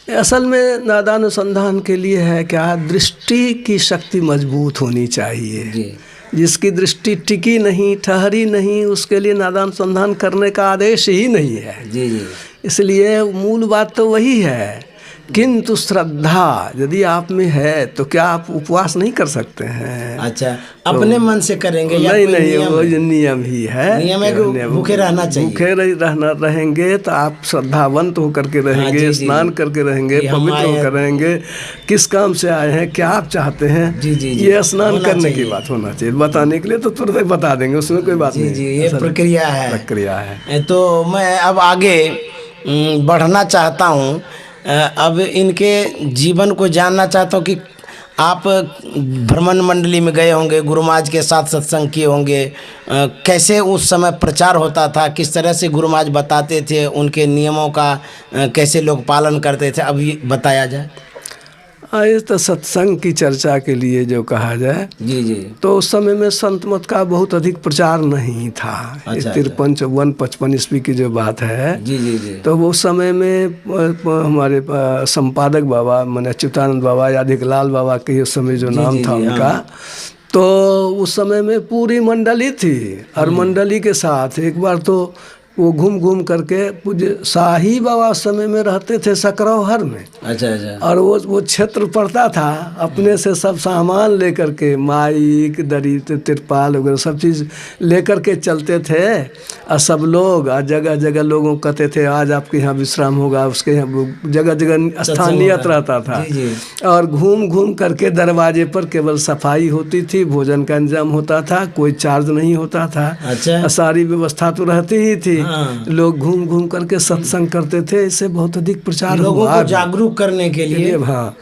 असल में नादानुसंधान के लिए है क्या, दृष्टि की शक्ति मजबूत होनी चाहिए जी। जिसकी दृष्टि टिकी नहीं, ठहरी नहीं, उसके लिए नादानुसंधान करने का आदेश ही नहीं है जी जी। इसलिए मूल बात तो वही है। किंतु श्रद्धा यदि आप में है तो क्या आप उपवास नहीं कर सकते हैं? अच्छा, अपने मन से करेंगे या नहीं? नहीं, वो नियम ही है। नियम है कि भूखे रहना चाहिए। भूखे रहेंगे तो आप श्रद्धावंत होकर के रहेंगे, स्नान करके रहेंगे, पवित्र होकर रहेंगे। किस काम से आए हैं, क्या आप चाहते हैं, ये स्नान करने की बात होना चाहिए। बताने के लिए तो तुरंत बता देंगे, उसमें कोई बात नहीं। ये प्रक्रिया है। तो मैं अब आगे बढ़ना चाहता हूँ, अब इनके जीवन को जानना चाहता हूँ कि आप भ्रमण मंडली में गए होंगे, गुरु महाराज के साथ सत्संग किए होंगे, कैसे उस समय प्रचार होता था, किस तरह से गुरु महाराज बताते थे, उनके नियमों का कैसे लोग पालन करते थे, अब ये बताया जाए। ये तो सत्संग की चर्चा के लिए जो कहा जाए जी जी, तो उस समय में संत मत का बहुत अधिक प्रचार नहीं था। 53, 54, 55 ईस्वी की जो बात है जी जी जी, तो वो समय में हमारे संपादक बाबा माने अच्युतानंद बाबा या अधिकलाल बाबा के उस समय जो नाम था उनका, तो उस समय में पूरी मंडली थी और मंडली के साथ एक बार तो वो घूम घूम करके पूज्य शाही बाबा समय में रहते थे सकरौहर में। अच्छा अच्छा। और वो क्षेत्र पड़ता था, अपने से सब सामान लेकर के, माइक, दरी, तिरपाल वगैरह सब चीज़ लेकर के चलते थे। और सब लोग जगह जगह लोगों कहते थे आज आपके यहाँ विश्राम होगा, उसके यहाँ जगह जगह स्थानीयत रहता था। और घूम घूम करके दरवाजे पर केवल सफाई होती थी, भोजन का इंतजाम होता था, कोई चार्ज नहीं होता था। अच्छा। सारी व्यवस्था तो रहती ही थी। हाँ। लोग घूम घूम करके सत्संग करते थे। इससे बहुत अधिक प्रचार लोगों हुआ को जागरूक करने के लिए। हाँ।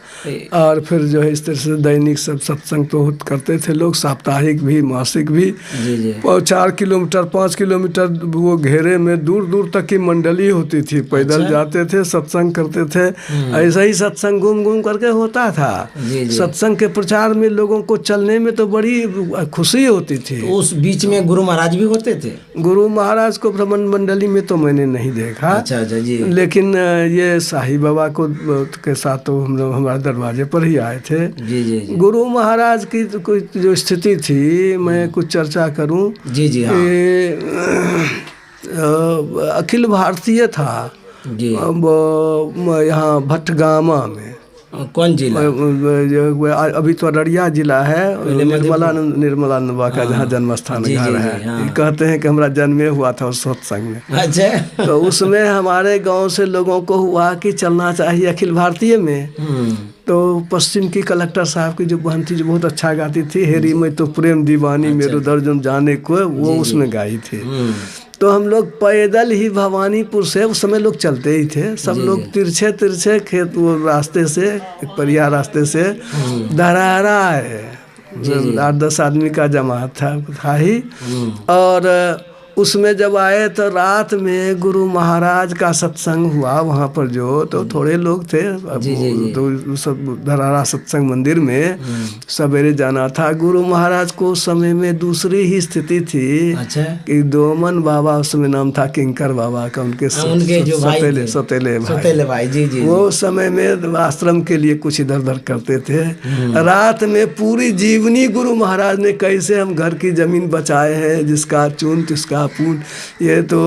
और फिर जो है इस तरह से दैनिक सब सत्संग तो करते थे लोग, साप्ताहिक भी मासिक भी। जी जी। 4 किलोमीटर 5 किलोमीटर वो घेरे में दूर दूर तक की मंडली होती थी, पैदल जाते थे, सत्संग करते थे। ऐसा ही सत्संग घूम घूम करके होता था। जी जी। सत्संग के प्रचार में लोगों को चलने में तो बड़ी खुशी होती थी। तो उस बीच में गुरु महाराज भी होते थे? गुरु महाराज को भ्रमण मंडली में तो मैंने नहीं देखा। अच्छा अच्छा जी। लेकिन ये साईं बाबा को के साथ तो हम लोग हमारे दरवाजे पर ही आए थे। जी जी जी। गुरु महाराज की तो कोई जो स्थिति थी, मैं कुछ चर्चा करूं। जी जी हाँ। अखिल भारतीय था जी। यहाँ भटगामा में। कौन जिला? अभी तो अररिया जिला है, निर्मला नंदा का जहाँ जन्म स्थान घर है। हाँ। कहते हैं कि हमारा जन्मे हुआ था उस सत्संग में। अच्छा। तो उसमें हमारे गांव से लोगों को हुआ कि चलना चाहिए अखिल भारतीय में। तो पश्चिम की कलेक्टर साहब की जो बहन थी, जो बहुत अच्छा गाती थी, हेरी मैं तो प्रेम दीवानी मेरो दर्जन जाने को, वो उसमें गाई थी। तो हम लोग पैदल ही भवानीपुर से, उस समय लोग चलते ही थे, सब लोग तिरछे तिरछे खेत वो रास्ते से, एक परिया रास्ते से धरारा है, 8-10 आदमी का जमात था ही। और उसमें जब आए तो रात में गुरु महाराज का सत्संग हुआ वहाँ पर, जो तो थोड़े लोग थे। तो सब धरारा सत्संग मंदिर में सवेरे जाना था। गुरु महाराज को उस समय में दूसरी ही स्थिति थी। अच्छा। कि दोमन बाबा, उस समय नाम था किंकर बाबा का, उनके जो सतेले भाई। जी जी। वो समय में आश्रम के लिए कुछ इधर उधर करते थे। रात में पूरी जीवनी गुरु महाराज ने, कैसे हम घर की जमीन बचाए हैं, जिसका चून तिसका पून, ये तो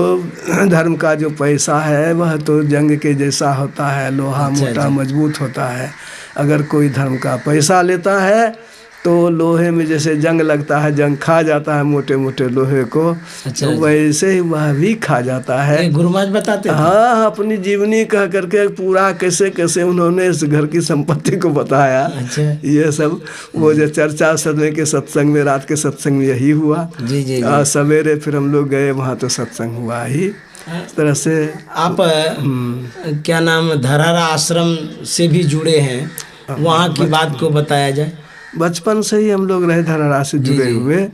धर्म का जो पैसा है वह तो जंग के जैसा होता है, लोहा मोटा मजबूत होता है। अगर कोई धर्म का पैसा लेता है तो लोहे में जैसे जंग लगता है, जंग खा जाता है मोटे मोटे लोहे को। तो वैसे ही वह भी खा जाता है। गुरु महाराज बताते थे? हाँ, अपनी जीवनी कह करके पूरा कैसे कैसे उन्होंने इस घर की संपत्ति को बताया। अच्छा। ये सब वो जो चर्चा सदमे के सत्संग में, रात के सत्संग में यही हुआ। जी जी। सवेरे फिर हम लोग गए वहाँ, तो सत्संग हुआ ही इस तरह से। आप क्या नाम, धरारा आश्रम से भी जुड़े हैं, वहाँ की बात को बताया जाए। बचपन से ही हम लोग रहे धरारा से जुड़े हुए।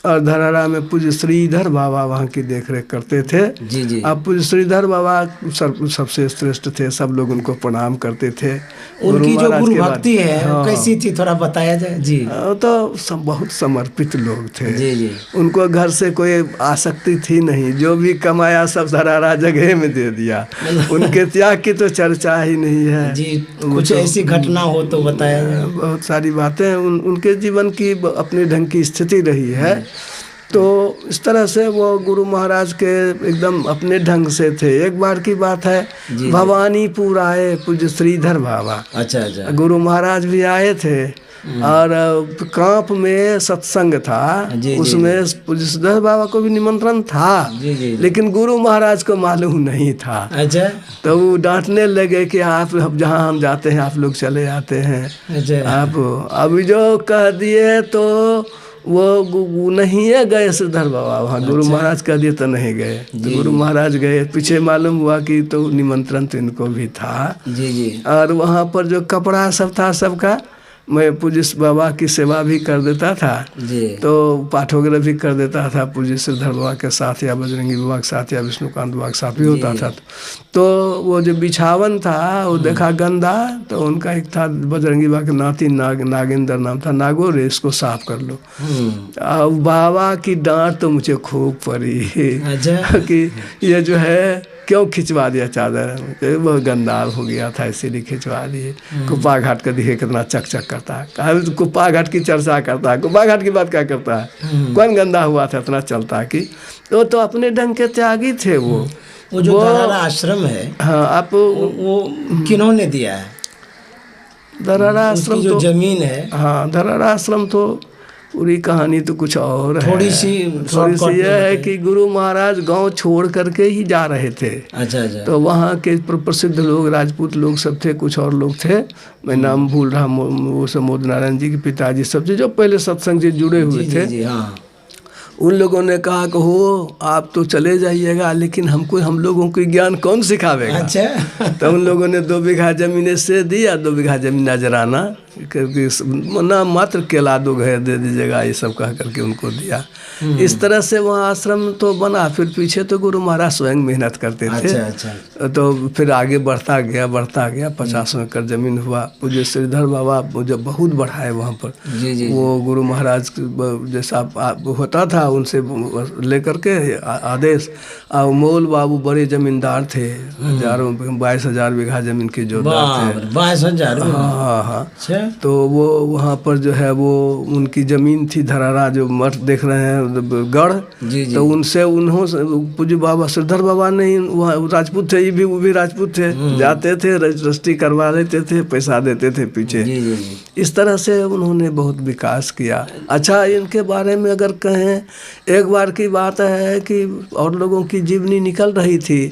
और धरारा में पूज्य श्रीधर बाबा वहाँ की देखरेख करते थे। जी जी। अब पूज्य श्रीधर बाबा सबसे श्रेष्ठ थे, सब लोग उनको प्रणाम करते थे। उनकी जो गुरु भक्ति है कैसी थी, थोड़ा बताया जाए। जी। तो सब बहुत समर्पित लोग थे। जी जी। उनको घर से कोई आसक्ति थी नहीं, जो भी कमाया सब धरारा जगह में दे दिया। उनके त्याग की तो चर्चा ही नहीं है। जी। कुछ ऐसी घटना हो तो बताया जाए। बहुत सारी बातें उनके जीवन की अपने ढंग की स्थिति रही है। तो इस तरह से वो गुरु महाराज के एकदम अपने ढंग से थे। एक बार की बात है, भवानीपुर आए पूज्य श्रीधर बाबा। अच्छा अच्छा। गुरु महाराज भी आए थे और कांप में सत्संग था। उसमें पूज्य श्रीधर बाबा को भी निमंत्रण था। लेकिन गुरु महाराज को मालूम नहीं था। अच्छा। तो वो डांटने लगे कि आप जहाँ हम जाते हैं आप लोग चले आते हैं। आप अभी जो कह दिए तो वो नहीं है गए श्रीधर बाबा वहाँ। गुरु महाराज कह दिए तो नहीं गए। तो गुरु महाराज गए, पीछे मालूम हुआ कि तो निमंत्रण तो इनको भी था। जी जी। और वहाँ पर जो कपड़ा सब था सबका, मैं पूज्य बाबा की सेवा भी कर देता था। जी। तो पाठ वगैरह भी कर देता था पूज्य श्रीधर बाबा के साथ, या बजरंगी बाबा के साथ, या विष्णुकांत बाबा के साथ भी होता था। तो वो जो बिछावन था वो देखा गंदा, तो उनका एक था बजरंगी बाबा के नाती नागेंद्र नाम था, नागो रे इसको साफ कर लो। अब बाबा की डांट तो मुझे खूब पड़ी कि ये जो है क्यों खिंचवा दिया चादर, बहुत गंदा हो गया था इसीलिए खिंचवा दिए। कुप्पा घाट का दिखे कितना चक चक करता है, कहा कुप्पा घाट की चर्चा करता है, कुप्पा घाट की बात क्या करता है, कौन गंदा हुआ था इतना चलता है कि तो अपने ढंग के त्यागी थे वो जो धरारा आश्रम है। हाँ। आप वो किन्होंने दिया है? धरारा आश्रम जो जमीन है। हाँ, धरारा आश्रम तो पूरी कहानी तो कुछ और है। थोड़ी सी यह है कि गुरु महाराज गांव छोड़ करके ही जा रहे थे। अच्छा अच्छा। तो वहाँ के प्रसिद्ध लोग, राजपूत लोग सब थे, कुछ और लोग थे, मैं नाम भूल रहा, वो सब मोद नारायण जी के पिताजी सब थे, जो पहले सत्संग से जुड़े हुए थे। उन लोगों ने कहा कि हो आप तो चले जाइएगा, लेकिन हम लोगों को ज्ञान कौन सिखावेगा। अच्छा। तो उन लोगों ने 2 बीघा जमीन से दिया, 2 बीघा जमीन नजराना ना मात्र केला 2 घर दे दीजिएगा, ये सब कह करके उनको दिया। इस तरह से वहाँ आश्रम तो बना। फिर पीछे तो गुरु महाराज स्वयं मेहनत करते थे। अच्छा। तो फिर आगे बढ़ता गया 50 एकड़ जमीन हुआ। पूज्य श्रीधर बाबा जब बहुत बढ़ाए वहाँ पर, जी। वो गुरु महाराज जैसा होता था उनसे लेकर के आदेश। अमोल बाबू बड़े जमींदार थे, 22,000 बीघा जमीन के जोतदार थे। 22,000। हाँ। तो वो वहाँ पर जो है वो उनकी जमीन थी धरारा, जो मठ देख रहे हैं गढ़। तो उनसे पूज्य बाबा श्रीधर बाबा नहीं, वहाँ राजपूत थे, वो भी राजपूत थे। जाते थे, रजिस्ट्री करवा लेते थे, पैसा देते थे पीछे। इस तरह से उन्होंने बहुत विकास किया। अच्छा, इनके बारे में अगर कहें, एक बार की बात है कि और लोगों की जीवनी निकल रही थी,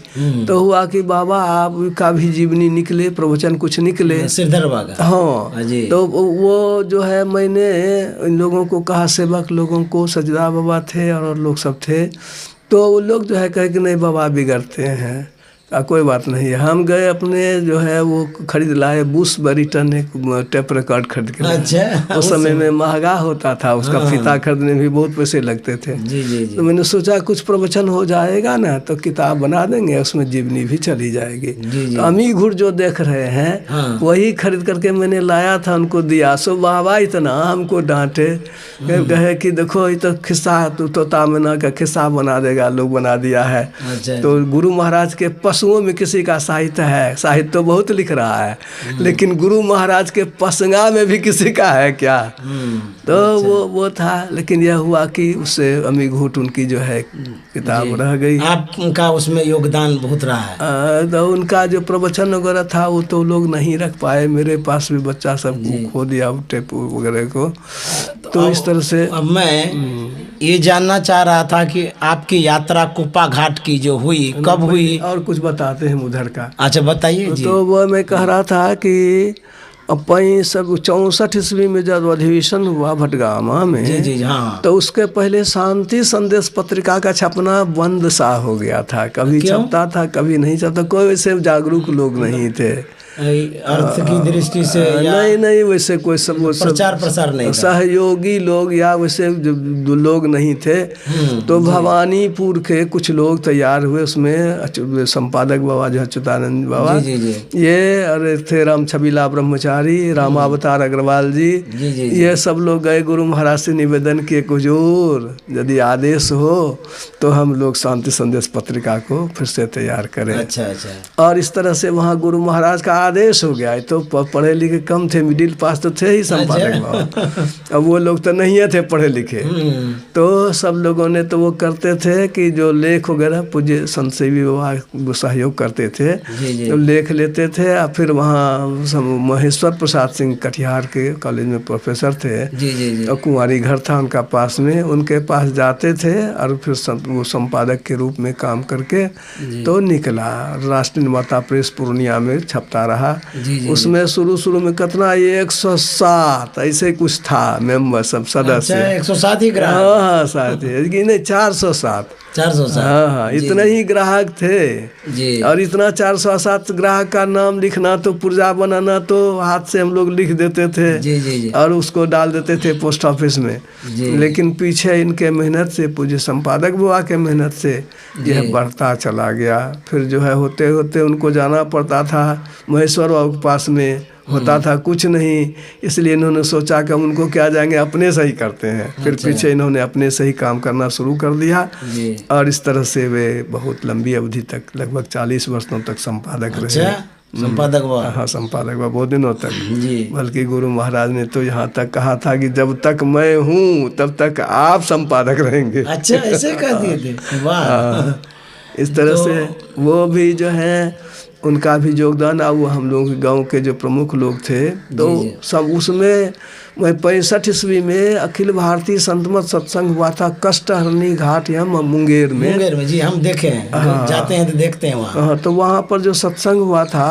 तो हुआ कि बाबा आपका भी जीवनी निकले, प्रवचन कुछ निकले श्रीधर बाबा। हाँ। तो वो जो है मैंने इन लोगों को कहा, सेवक लोगों को, सजदा बाबा थे और लोग सब थे। तो वो लोग जो है कहे कि नहीं बाबा बिगड़ते हैं, कोई बात नहीं है। हम गए अपने जो है वो खरीद लाए, बुश बरीटन एक टेप रिकॉर्ड खरीद के। अच्छा। उस समय में महंगा होता था, उसका फीता खरीदने में भी बहुत पैसे लगते थे। जी। तो मैंने सोचा कुछ प्रवचन हो जाएगा ना तो किताब बना देंगे, उसमें जीवनी भी चली जाएगी। तो अमी घुड़ जो देख रहे हैं वही खरीद करके मैंने लाया था, उनको दिया। सो बाबा इतना हमको डांटे, कहे कि देखो ये तो खिस्सा, तू तोता मैना का खिस्सा बना देगा, लोग बना दिया है। तो गुरु महाराज के पशुओं में किसी का साहित्य है, साहित्य तो बहुत लिख रहा है, लेकिन गुरु महाराज के पसंगा में भी किसी का है क्या? तो वो था। लेकिन यह हुआ कि उससे अमी घूट उनकी जो है किताब रह गई। आपका उसमें योगदान बहुत रहा है। तो उनका जो प्रवचन वगैरह था वो तो लोग नहीं रख पाए, मेरे पास भी बच्चा सब खो दिया टेप वगैरह को। तो इस तरह से अब मैं ये जानना चाह रहा था कि आपकी यात्रा कुप्पा घाट की जो हुई, कब हुई? और कुछ बताते हैं उधर का। अच्छा बताइए जी। तो वो मैं कह रहा था कि 64 ईस्वी में जब अधिवेशन हुआ भटगामा में, जी हाँ। तो उसके पहले शांति संदेश पत्रिका का छपना बंद सा हो गया था। कभी छपता था, कभी नहीं छपता। कोई वैसे जागरूक लोग नहीं थे अर्थ की दृष्टि से। नहीं वैसे कोई सब प्रचार प्रसार नहीं, सहयोगी लोग या वैसे लोग नहीं थे। तो भवानीपुर के कुछ लोग तैयार हुए, उसमें संपादक बाबा जो अच्युतानंद बाबा, ये अरे थे राम छबीला ब्रह्मचारी, रामावतार अग्रवाल जी, ये सब लोग गए गुरु महाराज से निवेदन किए, हुजूर यदि आदेश हो तो हम लोग शांति संदेश पत्रिका को फिर से तैयार करें। अच्छा। और इस तरह से वहाँ गुरु महाराज का आदेश हो गया। तो पढ़े लिखे कम थे, मिडिल पास तो थे ही संपादक बाबा। अब वो लोग तो नहीं थे पढ़े लिखे। तो सब लोगों ने तो वो करते थे कि जो लेख वगैरह पूज्य संत सेवी बाबा सहयोग करते थे, तो लेख लेते थे। और फिर वहाँ महेश्वर प्रसाद सिंह कटिहार के कॉलेज में प्रोफेसर थे, और कुंवारी घर था उनका पास में, उनके पास जाते थे और फिर वो संपादक के रूप में काम करके तो निकला। राष्ट्रीय निर्माता प्रेस पूर्णिया में छपता रहा। उसमें शुरू में कितना 107 ऐसे कुछ था मेंबर सब सदस्य। 107 ही ग्राहक? हाँ साथी नहीं 407। हाँ इतने ही ग्राहक थे जी। और इतना 407 ग्राहक का नाम लिखना, तो पुर्जा बनाना तो हाथ से हम लोग लिख देते थे जी। और उसको डाल देते थे पोस्ट ऑफिस में। लेकिन पीछे इनके मेहनत से, पूज्य संपादक बुआ के मेहनत से यह बढ़ता चला गया। फिर जो है होते होते उनको जाना पड़ता था महेश्वर बाबू के पास में, होता था कुछ नहीं, इसलिए इन्होंने सोचा कि हम उनको क्या जाएंगे, अपने से ही करते हैं। फिर पीछे इन्होंने अपने से ही काम करना शुरू कर दिया और इस तरह से वे बहुत लंबी अवधि तक, लगभग 40 वर्षों तक संपादक रहे। संपादक बाबा? हाँ संपादक बाबा बहुत दिनों तक। बल्कि गुरु महाराज ने तो यहाँ तक कहा था कि जब तक मैं हूँ तब तक आप संपादक रहेंगे। अच्छा ऐसे कह दिए थे? वाह। इस तरह से वो भी जो है उनका भी योगदान। और वो हम लोग गांव के जो प्रमुख लोग थे तो सब उसमें। मैं 65 ईस्वी में अखिल भारतीय संत मत सत्संग हुआ था कष्टहरणी घाट यहाँ मुंगेर में जी हम देखे हैं, जाते हैं तो देखते हैं वहाँ। हाँ, तो वहाँ पर जो सत्संग हुआ था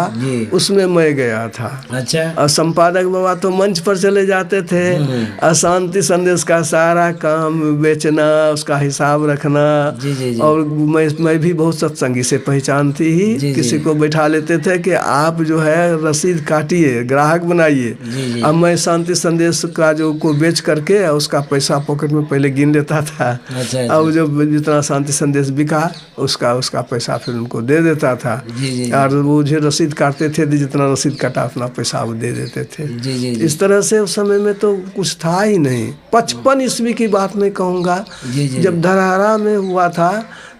उसमें मैं गया था। अच्छा। और संपादक बाबा तो मंच पर चले जाते थे, अशांति संदेश का सारा काम बेचना, उसका हिसाब रखना। और मैं भी बहुत सत्संगी से पहचान थी ही। किसी को बैठा लेते थे कि आप जो है रसीद काटिए, ग्राहक बनाइए। अब मैं शांति संदेश का जो को बेच करके उसका पैसा पॉकेट में पहले गिन लेता था। अब जब जितना शांति संदेश बिका उसका पैसा फिर उनको दे देता था। और वो मुझे रसीद काटते थे, जितना रसीद काटा अपना पैसा वो दे देते थे। इस तरह से उस समय में तो कुछ था ही नहीं। 55 ईस्वी की बात मैं कहूँगा, जब धरहरा में हुआ था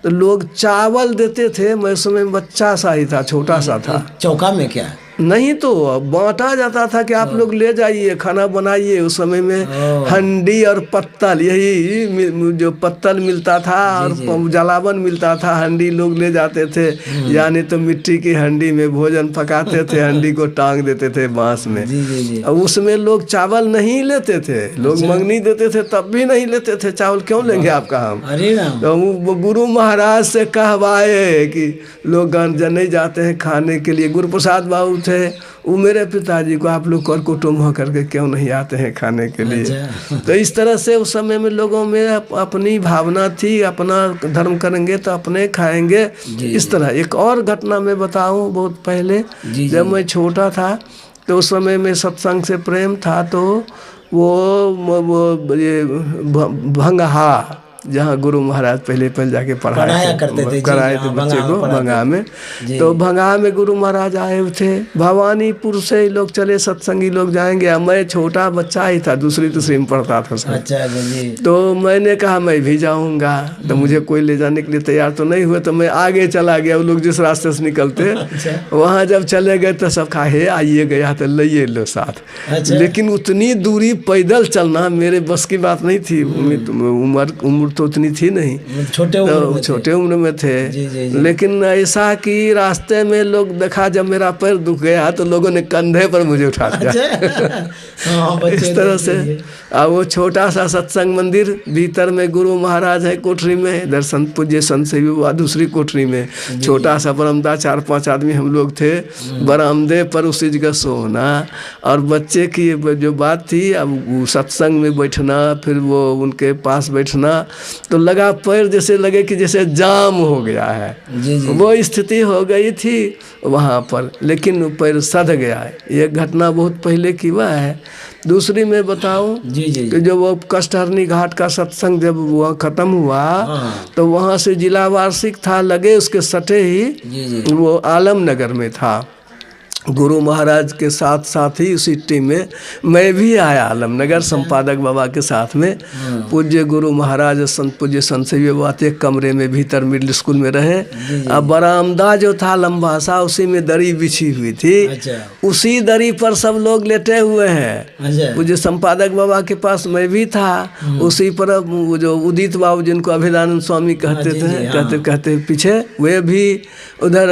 तो लोग चावल देते थे। मैं उस समय बच्चा सा ही था, छोटा सा था। चौका में क्या नहीं तो बांटा जाता था कि आप लोग ले जाइए, खाना बनाइए। उस समय में हंडी और पत्तल, यही जो पत्तल मिलता था और जलावन मिलता था, हंडी लोग ले जाते थे। यानी तो मिट्टी की हंडी में भोजन पकाते थे, हंडी को टांग देते थे बांस में। और उसमें लोग चावल नहीं लेते थे, लोग मंगनी देते थे तब भी नहीं लेते थे। चावल क्यों लेंगे आपका हम? तो वो गुरु महाराज से कहवाए कि लोग नहीं जाते हैं खाने के लिए। गुरु प्रसाद बाबू थे, वो मेरे पिताजी को आप लोग कर कुटुम्ब हो करके क्यों नहीं आते हैं खाने के लिए। तो इस तरह से उस समय में लोगों में अपनी भावना थी, अपना धर्म करेंगे तो अपने खाएंगे। इस तरह एक और घटना मैं बताऊं, बहुत पहले जब मैं छोटा था तो उस समय में सत्संग से प्रेम था। तो वो ये भंगहा, जहाँ गुरु महाराज पहले जाके पढ़ाया करते थे, कराए थे बच्चे को भंगा में। तो भंगा में गुरु महाराज आए थे। भवानीपुर से लोग चले, सत्संगी लोग जाएंगे। मैं छोटा बच्चा ही था, दूसरी तीसरी में पढ़ता था। अच्छा जी। तो मैंने कहा मैं भी जाऊंगा। तो मुझे कोई ले जाने के लिए तैयार तो नहीं हुए, तो मैं आगे चला गया। वो लोग जिस रास्ते से निकलते वहाँ जब चले गए तो सब कहा हे आइए गया तो ले लो साथ। लेकिन उतनी दूरी पैदल चलना मेरे बस की बात नहीं थी। उम्र तो उतनी थी नहीं, छोटे उम्र में थे। लेकिन ऐसा कि रास्ते में लोग देखा, जब मेरा पैर दुख गया तो लोगों ने कंधे पर मुझे उठा दिया। इस तरह से। और वो छोटा सा सत्संग मंदिर, भीतर में गुरु महाराज है कोठरी में, दर्शन पूज्य संत से भी दूसरी कोठरी में। छोटा सा बरामदा, 4-5 आदमी हम लोग थे। बरामदे पर उसी जगह सोना। और बच्चे की जो बात थी, अब सत्संग में बैठना, फिर वो उनके पास बैठना, तो लगा पैर जैसे लगे कि जैसे जाम हो गया है। वो स्थिति हो गई थी वहाँ पर। लेकिन पैर सध गया है। ये घटना बहुत पहले की हुआ है। दूसरी मैं बताऊं कि जब वो कष्टहरणी घाट का सत्संग जब वह खत्म हुआ तो वहाँ से जिला वार्षिक था लगे, उसके सटे ही वो आलमनगर में था। गुरु महाराज के साथ साथ ही उसी टीम में मैं भी आया आलमनगर, संपादक बाबा के साथ में। पूज्य गुरु महाराज संत पूज्य संत से भी बात, एक कमरे में भीतर मिडिल स्कूल में रहे। अब बरामदा जो था लंबा सा, उसी में दरी बिछी हुई थी। उसी दरी पर सब लोग लेटे हुए हैं। पूज्य संपादक बाबा के पास मैं भी था। उसी पर वो जो उदित बाबू जिनको अभिदानंद स्वामी कहते थे, कहते पीछे, वे भी उधर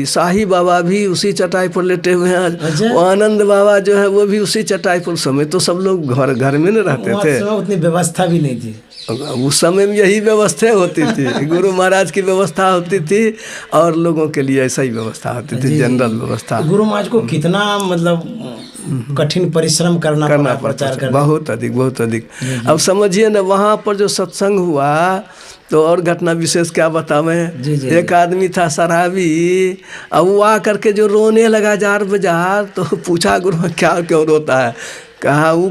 शाही बाबा भी उसी चटाई पर लेटे हुए हैं। वो आनंद बाबा जो है वो भी उसी चटाई पर। समय तो सब लोग घर में न रहते थे, उतनी व्यवस्था भी नहीं थी उस समय में। यही व्यवस्था होती थी, गुरु महाराज की व्यवस्था होती थी और लोगों के लिए ऐसा ही व्यवस्था होती थी, जनरल व्यवस्था। गुरु महाराज को कितना मतलब कठिन परिश्रम करना प्रचार करना, बहुत अधिक। अब समझिए ना, वहाँ पर जो सत्संग हुआ तो और घटना विशेष क्या बतावें। एक आदमी था शराबी, अब वो आ करके जो रोने लगा जार बाजार। तो पूछा गुरु क्या क्यों रोता है? कहा वो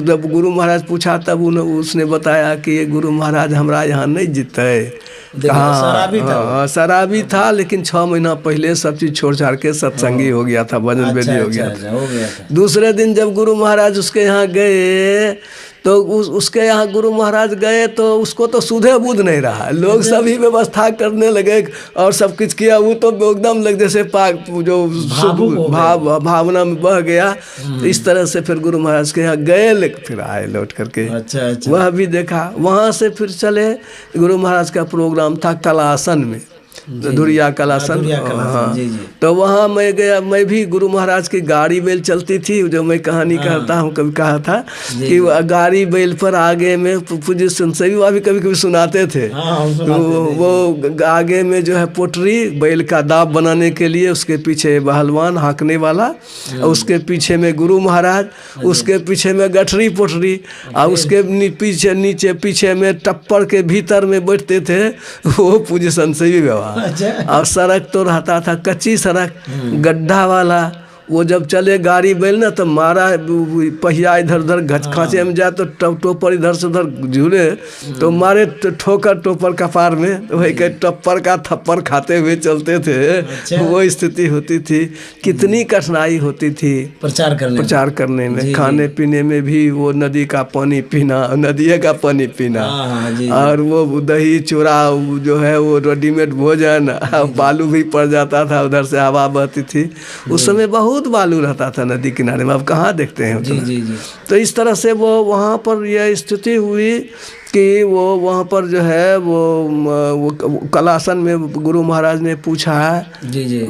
जब गुरु महाराज पूछा तब उसने बताया कि गुरु महाराज हमारा यहाँ नहीं जीते। कहा शराबी था, लेकिन 6 महीना पहले सब चीज़ छोड़ छाड़ के सत्संगी हो गया था, भजन वेदी हो गया था। दूसरे दिन जब गुरु महाराज उसके यहाँ गए तो उसके यहाँ गुरु महाराज गए तो उसको तो सुधे बुध नहीं रहा। लोग सभी व्यवस्था करने लगे और सब कुछ किया। वो तो एकदम लग जैसे पाक जो भावना में बह गया। तो इस तरह से फिर गुरु महाराज के यहाँ गए, लेकिन फिर आए लौट करके। वह भी देखा। वहाँ से फिर चले, गुरु महाराज का प्रोग्राम था कलासन में। धुरिया कलासन। हाँ, तो वहाँ मैं गया, मैं भी गुरु महाराज की गाड़ी बैल चलती थी, जो मैं कहानी कहता हूँ, कभी कहा था कि गाड़ी बैल पर आगे में पूज्य संसई बाबा भी कभी कभी सुनाते थे। तो वो आगे में जो है पोटरी बैल का दाब बनाने के लिए, उसके पीछे पहलवान हाँकने वाला, उसके पीछे में गुरु महाराज, उसके पीछे में गठरी पोटरी, और उसके पीछे नीचे पीछे में टप्पड़ के भीतर में बैठते थे वो पूज्य संसई बाबा। और सड़क तो रहता था कच्ची सड़क, गड्ढा वाला। वो जब चले गाड़ी बैल ना, तो मारा पहिया इधर उधर खांचे में जाए तो टोपर इधर से उधर झूले, तो मारे ठोकर टोपर कपार में, तो वही के टप्पर का थप्पड़ खाते हुए चलते थे। वो स्थिति होती थी। कितनी कठिनाई होती थी प्रचार करने में, खाने पीने में भी वो नदी का पानी पीना, नदिये का पानी पीना, और वो दही चूड़ा जो है वो रेडीमेड भोजन, बालू भी पड़ जाता था, उधर से हवा बहती थी। उस समय बहुत बालू रहता था नदी किनारे में, अब कहाँ देखते हैं उतना। तो इस तरह से वो वहाँ पर यह स्थिति हुई कि वो वहाँ पर जो है वो कलासन में गुरु महाराज ने पूछा,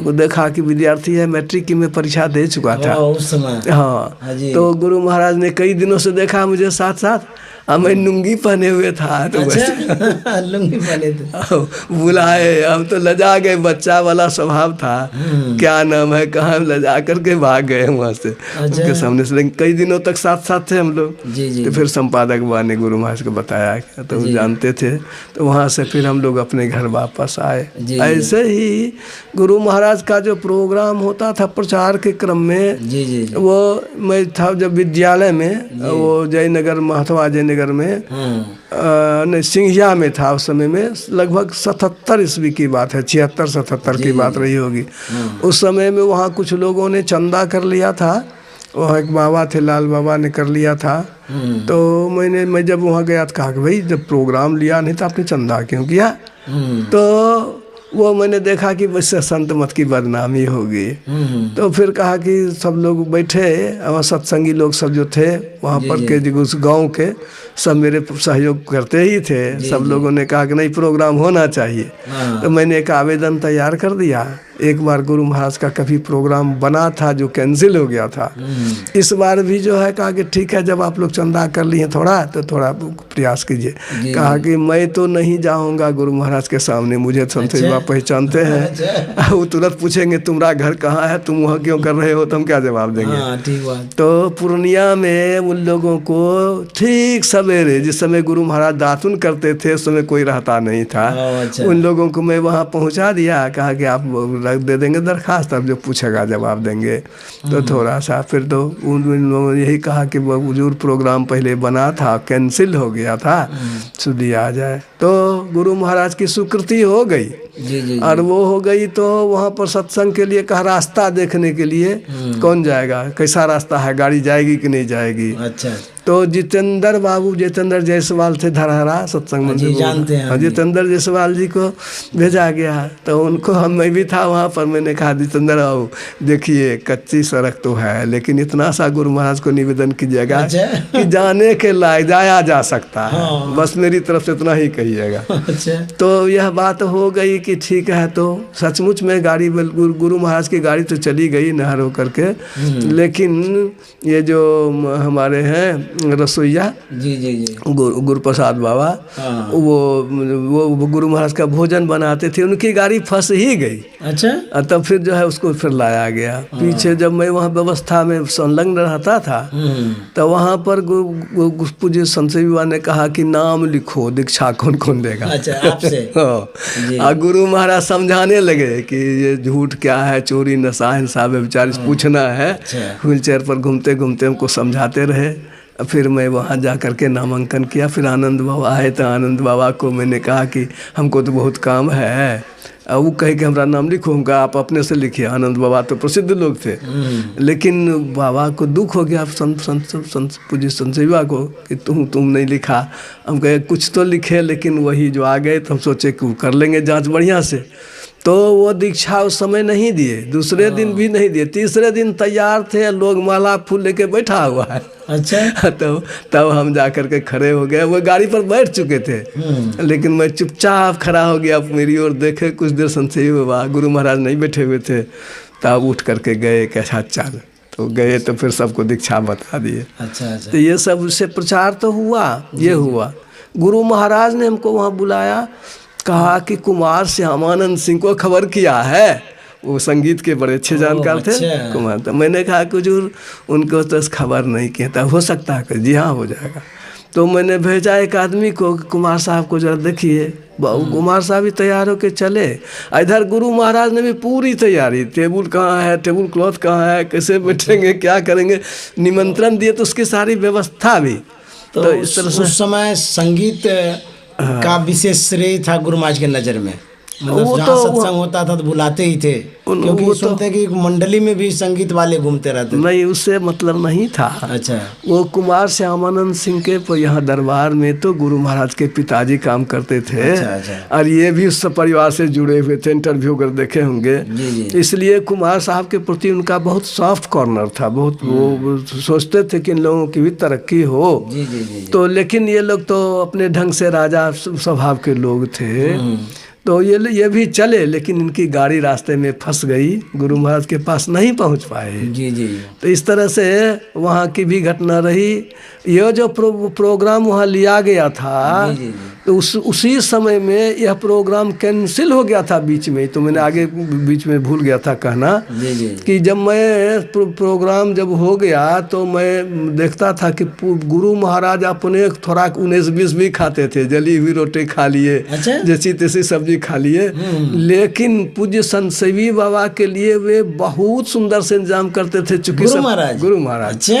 वो देखा कि विद्यार्थी है, मैट्रिक की में परीक्षा दे चुका था उस समय। हाँ, तो गुरु महाराज ने कई दिनों से देखा मुझे साथ साथ, मैं लुंगी पहने हुए था, तो लुंगी पहने थे, बुलाए। हम तो लजा गए, बच्चा वाला स्वभाव था, क्या नाम है, कहाँ, लजा करके भाग गए वहाँ से उनके सामने से। लेकिन कई दिनों तक साथ साथ थे हम लोग। तो फिर संपादक बा ने गुरु महाराज को बताया, तो वो जानते थे। तो वहाँ से फिर हम लोग अपने घर वापस आए। ऐसे ही गुरु महाराज का जो प्रोग्राम होता था प्रचार के क्रम में, वो मैं था जब विद्यालय में, वो जयनगर, महात्मा जयनगर में, नहीं सिंघिया में था उस समय में, लगभग 77 ईस्वी की बात है, 76-77 की बात रही होगी। उस समय में वहाँ कुछ लोगों ने चंदा कर लिया था, वहाँ एक बाबा थे, लाल बाबा ने कर लिया था। तो मैं जब वहाँ गया तो कहा कि भाई जब प्रोग्राम लिया नहीं तो आपने चंदा क्यों किया? तो वो मैंने देखा कि वैसे संत मत की बदनामी होगी। तो फिर कहा कि सब लोग बैठे, और सत्संगी लोग सब जो थे वहाँ पर के उस गांव के सब मेरे सहयोग करते ही थे। सब लोगों ने कहा कि नहीं प्रोग्राम होना चाहिए। तो मैंने एक आवेदन तैयार कर दिया। एक बार गुरु महाराज का कभी प्रोग्राम बना था जो कैंसिल हो गया था, इस बार भी जो है कहा कि ठीक है, जब आप लोग चंदा कर लिए थोड़ा तो थोड़ा प्रयास कीजिए। कहा कि मैं तो नहीं जाऊंगा गुरु महाराज के सामने, मुझे संत बाबा पहचानते हैं। वो तुरंत पूछेंगे तुम्हारा घर कहाँ है, तुम वहाँ क्यों कर रहे हो, तो हम क्या जवाब देंगे। तो पूर्णिया में उन लोगों को ठीक सवेरे, जिस समय गुरु महाराज दातुन करते थे उस समय कोई रहता नहीं था, उन लोगों को मैं वहाँ पहुँचा दिया। कहा कि आप दे देंगे दरखास्त, अब जो पूछेगा जवाब देंगे। तो थोड़ा सा फिर तो उन लोगों ने यही कहा कि बुजुर्ग प्रोग्राम पहले बना था, कैंसिल हो गया था, सुधी आ जाए। तो गुरु महाराज की स्वीकृति हो गई। और वो हो गई तो वहाँ पर सत्संग के लिए कहा रास्ता देखने के लिए कौन जाएगा, कैसा रास्ता है, गाड़ी जाएगी कि नहीं जाएगी। अच्छा। तो जितेंद्र बाबू, जितेंद्र जायसवाल थे धरहरा सत्संग मंदिर, जानते हैं। जितेंद्र जायसवाल जी को भेजा गया। तो उनको मैं भी था वहाँ पर, मैंने कहा जितेंद्र बाबू देखिए कच्ची सड़क तो है, लेकिन इतना सा गुरु महाराज को निवेदन कीजिएगा कि जाने के लायक जाया जा सकता है। बस मेरी तरफ से इतना ही कहिएगा। तो यह बात हो गई कि ठीक है। तो सचमुच में गाड़ी गुरु महाराज की गाड़ी तो चली गई नहर होकर के, लेकिन ये जो हमारे हैं रसोईया गुरु प्रसाद बाबा, वो गुरु महाराज का भोजन बनाते थे, उनकी गाड़ी फंस ही गई। अच्छा। तब फिर जो है उसको फिर लाया गया। पीछे जब मैं वहाँ व्यवस्था में संलग्न रहता था, तो वहाँ पर पूज्य संत बाबा ने कहा कि नाम लिखो, दीक्षा कौन कौन देगा। अच्छा, आपसे। और गुरु महाराज समझाने लगे कि ये झूठ क्या है, चोरी नशा हिंसा व्यभिचार पूछना है। व्हील चेयर पर घूमते घूमते हमको समझाते रहे। फिर मैं वहाँ जा कर के नामांकन किया। फिर आनंद बाबा आए, तो आनंद बाबा को मैंने कहा कि हमको तो बहुत काम है। वो कहे कि हमारा नाम लिखो, हमका आप अपने से लिखिए। आनंद बाबा तो प्रसिद्ध लोग थे, लेकिन बाबा को दुख हो गया संत पूज्य संत बाबा को कि तुम नहीं लिखा। हम कहे कुछ तो लिखे, लेकिन वही जो आ गए तो हम सोचे कि कर लेंगे जांच बढ़िया से। तो वो दीक्षा उस समय नहीं दिए, दूसरे दिन भी नहीं दिए, तीसरे दिन तैयार थे, लोग माला फूल लेके बैठा हुआ है। अच्छा। तो तब हम जा कर के खड़े हो गए, वो गाड़ी पर बैठ चुके थे, लेकिन मैं चुपचाप खड़ा हो गया, मेरी ओर देखे, कुछ देर संशय हुआ, गुरु महाराज नहीं बैठे हुए थे, तब उठ करके गए, कैसा चल, तो गए तो फिर सबको दीक्षा बता दिए। अच्छा। तो ये सब उससे प्रचार तो हुआ, ये हुआ। गुरु महाराज ने हमको वहाँ बुलाया, कहा कि कुमार श्यामानंद सिंह को खबर किया है, वो संगीत के बड़े अच्छे जानकार थे कुमार। तो मैंने कहा कि हुजूर उनको तो खबर नहीं किया था, हो सकता है जी हाँ हो जाएगा। तो मैंने भेजा एक आदमी को, कुमार साहब को जरा देखिए। कुमार साहब भी तैयार होके चले, इधर गुरु महाराज ने भी पूरी तैयारी, टेबल कहाँ है, टेबल क्लॉथ कहाँ है, कैसे बैठेंगे, क्या करेंगे, निमंत्रण दिए तो उसकी सारी व्यवस्था भी। तो इस तरह से उस समय संगीत का विशेष श्रेय था गुरु महाराज के नज़र में। मतलब जहाँ सत्संग होता था तो बुलाते ही थे, क्योंकि सुनते कि मंडली में भी संगीत वाले घूमते रहते। नहीं, उससे मतलब नहीं था। अच्छा। वो कुमार श्यामानंद सिंह के यहाँ दरबार में तो गुरु महाराज के पिताजी काम करते थे। अच्छा। और ये भी उस परिवार से जुड़े हुए थे, इंटरव्यू कर देखे होंगे। जी। इसलिए कुमार साहब के प्रति उनका बहुत सॉफ्ट कॉर्नर था, बहुत वो सोचते थे कि इन लोगों की भी तरक्की हो। जी। तो लेकिन ये लोग तो अपने ढंग से राजा स्वभाव के लोग थे, तो ये भी चले, लेकिन इनकी गाड़ी रास्ते में फंस गई, गुरु महाराज के पास नहीं पहुंच पाए। जी। तो इस तरह से वहाँ की भी घटना रही। यह जो प्रोग्राम वहाँ लिया गया था, जी। तो उसी समय में यह प्रोग्राम कैंसिल हो गया था बीच में। तो मैंने आगे बीच में भूल गया था कहना जी। कि जब मैं प्रोग्राम जब हो गया तो मैं देखता था कि गुरु महाराज अपने थोड़ा 19-20 भी खाते थे, जली हुई रोटी खा लिए, अच्छा? जैसी तैसी सब्जी खा लिए, लेकिन पूज्य संत सेवी बाबा के लिए वे बहुत सुंदर से इंतजाम करते थे। चूंकि गुरु महाराज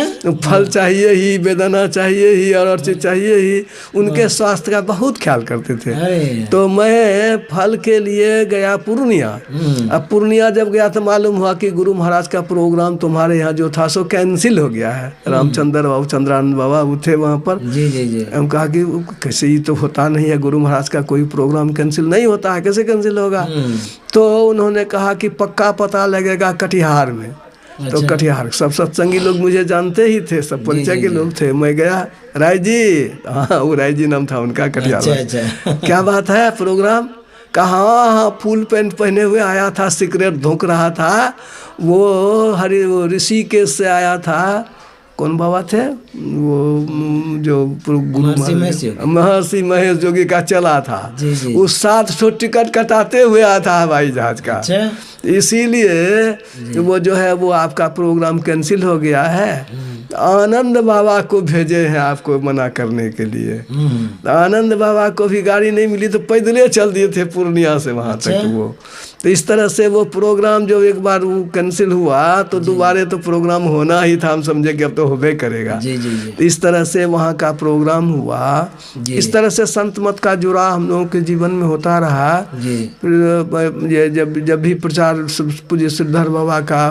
फल चाहिए ही, वेदना चाहिए ही, और चीज चाहिए ही, उनके स्वास्थ्य का बहुत ख्याल करते थे। तो मैं फल के लिए गया पूर्णिया। अब पूर्णिया जब गया तो मालूम हुआ कि गुरु महाराज का प्रोग्राम तुम्हारे यहाँ जो था सो कैंसिल हो गया है। रामचंद्र बाबू, चंद्रानंद बाबा वो थे वहाँ पर। जी। हम कहा कि कैसे, ही तो होता नहीं है, गुरु महाराज का कोई प्रोग्राम कैंसिल नहीं होता है, कैसे कैंसिल होगा। तो उन्होंने कहा कि पक्का पता लगेगा कटिहार में। तो कटिहार सब सत्संगी लोग मुझे जानते ही थे, सब परिचय के लोग थे। मैं गया, राय जी, हाँ वो राय जी नाम था उनका, कटिहार। अच्छा। क्या बात है प्रोग्राम? कहाँ फुल पैंट पहने हुए आया था, सिगरेट धोक रहा था, वो ऋषिकेश से आया था। कौन बाबा थे वो, जो महर्षि महेश जोगी का चला था। जी। उस 700 टिकट कटाते हुए आया था हवाई जहाज का। अच्छा। इसीलिए वो जो है वो आपका प्रोग्राम कैंसिल हो गया है। आनंद बाबा को भेजे हैं आपको मना करने के लिए। आनंद बाबा को भी गाड़ी नहीं मिली तो पैदले चल दिए थे पूर्णिया से वहाँ तक वो। तो इस तरह से वो प्रोग्राम जो एक बार वो कैंसिल हुआ तो दोबारा तो प्रोग्राम होना ही था, हम समझे कि अब तो होबे करेगा। जी। तो इस तरह से वहाँ का प्रोग्राम हुआ। इस तरह से संत मत का जुड़ा हम लोगों के जीवन में होता रहा। ये जब भी प्रचार पूज्य श्रीधर बाबा का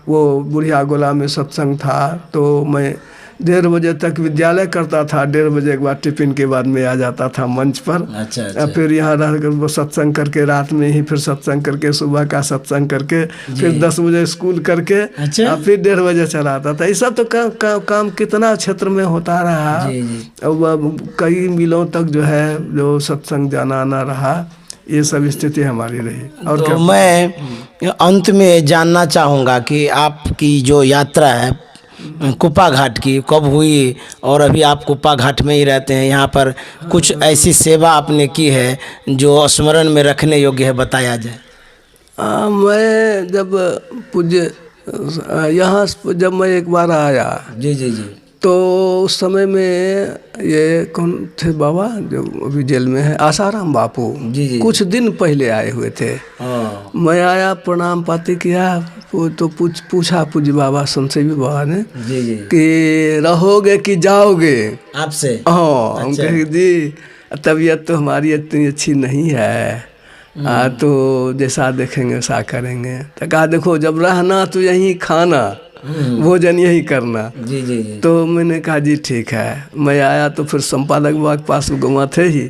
वो बुढ़िया गोला में सत्संग था तो मैं 1:30 बजे तक विद्यालय करता था। 1:30 बजे के बाद टिफिन के बाद में आ जाता था मंच पर। अच्छा। फिर यहाँ रहकर वो सत्संग करके, रात में ही फिर सत्संग करके, सुबह का सत्संग करके, फिर 10 बजे स्कूल करके, अच्छा। फिर 1:30 बजे चला आता था। ये सब तो काम कितना क्षेत्र में होता रहा। अब कई मीलों तक जो है जो सत्संग जाना आना रहा, ये सब स्थिति हमारी रही। और तो मैं अंत में जानना चाहूँगा कि आपकी जो यात्रा है कुप्पा घाट की कब हुई, और अभी आप कुप्पा घाट में ही रहते हैं, यहाँ पर कुछ ऐसी सेवा आपने की है जो स्मरण में रखने योग्य है, बताया जाए। मैं जब पूज्य यहाँ जब मैं एक बार आया, जी, तो उस समय में ये कौन थे बाबा जो अभी जेल में है, आसाराम बापू। जी। कुछ दिन पहले आए हुए थे। मैं आया, प्रणाम पाती किया, तो पूछा पूज्य बाबा संसेवी बाबा ने कि रहोगे कि जाओगे आपसे। हाँ। हम कहे जी तबीयत तो हमारी इतनी अच्छी नहीं है, तो जैसा देखेंगे वैसा करेंगे। तो कहा देखो जब रहना तो यहीं खाना, भोजन यही करना। जी जी जी। तो मैंने कहा जी ठीक है। मैं आया तो फिर संपादक बाबा के पास गवा थे ही,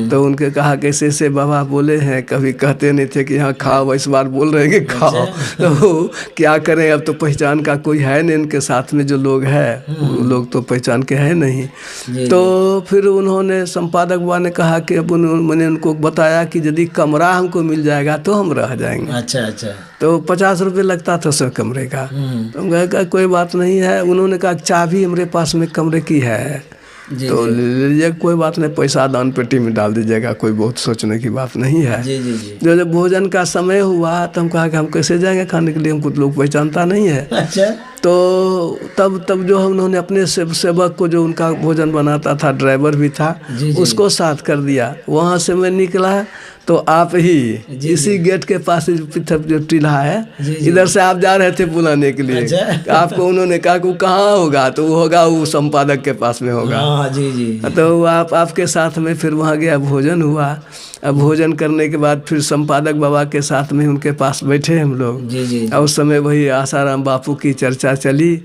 तो उनके कहा कैसे से बाबा बोले हैं, कभी कहते नहीं थे कि यहाँ खाओ, इस बार बोल रहे हैं कि खाओ। तो क्या करें, अब तो पहचान का कोई है नहीं, इनके साथ में जो लोग हैं वो लोग तो पहचान के है नहीं। तो फिर उन्होंने संपादक बाबा ने कहा कि अब मैंने उनको बताया कि यदि कमरा हमको मिल जाएगा तो हम रह जाएंगे। अच्छा अच्छा। तो 50 रुपये लगता था सर कमरे का। तो हम कहा कोई बात नहीं है। उन्होंने कहा चाबी हमारे पास में कमरे की है, तो ले लीजिए, कोई बात नहीं, पैसा दान पेटी में डाल दीजिएगा, कोई बहुत सोचने की बात नहीं है। जी जी जी। जब भोजन का समय हुआ तो हम कहा कि हम कैसे जाएंगे खाने के लिए, हमको तो लोग पहचानता नहीं है। अच्छा। तो तब जो है उन्होंने अपने सेवक को, जो उनका भोजन बनाता था, ड्राइवर भी था, उसको साथ कर दिया। वहाँ से मैं निकला तो आप ही इसी गेट के पास जो टीला है, इधर से आप जा रहे थे बुलाने के लिए। अच्छा। आपको उन्होंने कहा कि वो कहाँ होगा, तो वो होगा वो संपादक के पास में होगा। हाँ जी जी। तो आपके साथ में फिर वहाँ गया, भोजन हुआ। अब भोजन करने के बाद फिर संपादक बाबा के साथ में उनके पास बैठे हम लोग। जी जी। और उस समय वही आसाराम बापू की चर्चा चली,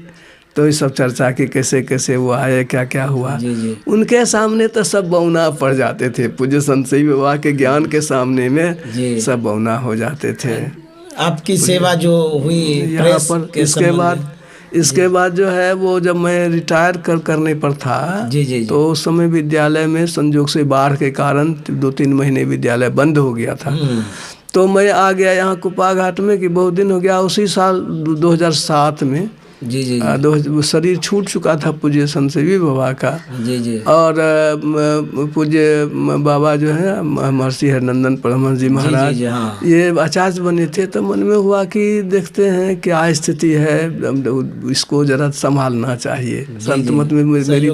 तो ये सब चर्चा की कैसे कैसे वो आए, क्या क्या हुआ। जी जी। उनके सामने तो सब बौना पड़ जाते थे, पूज्य संत बाबा के ज्ञान के सामने में सब बौना हो जाते थे। आपकी सेवा जो हुई यहाँ पर, इसके बाद जो है वो जब मैं रिटायर करने पर था, जी जी जी। तो उस समय विद्यालय में संयोग से बाढ़ के कारण 2-3 महीने विद्यालय बंद हो गया था। तो मैं आ गया यहाँ कुपा घाट में कि बहुत दिन हो गया। उसी साल 2007 में जी जी। शरीर छूट चुका था पूज्य संतसेवी बाबा का। जी जी। और पूज्य बाबा जो है महर्षि हरनंदन परमहंस जी महाराज, जी, हाँ। ये आचार्य बने थे। तो मन में हुआ कि देखते हैं क्या स्थिति है, इसको जरा संभालना चाहिए। संत मत में मेरी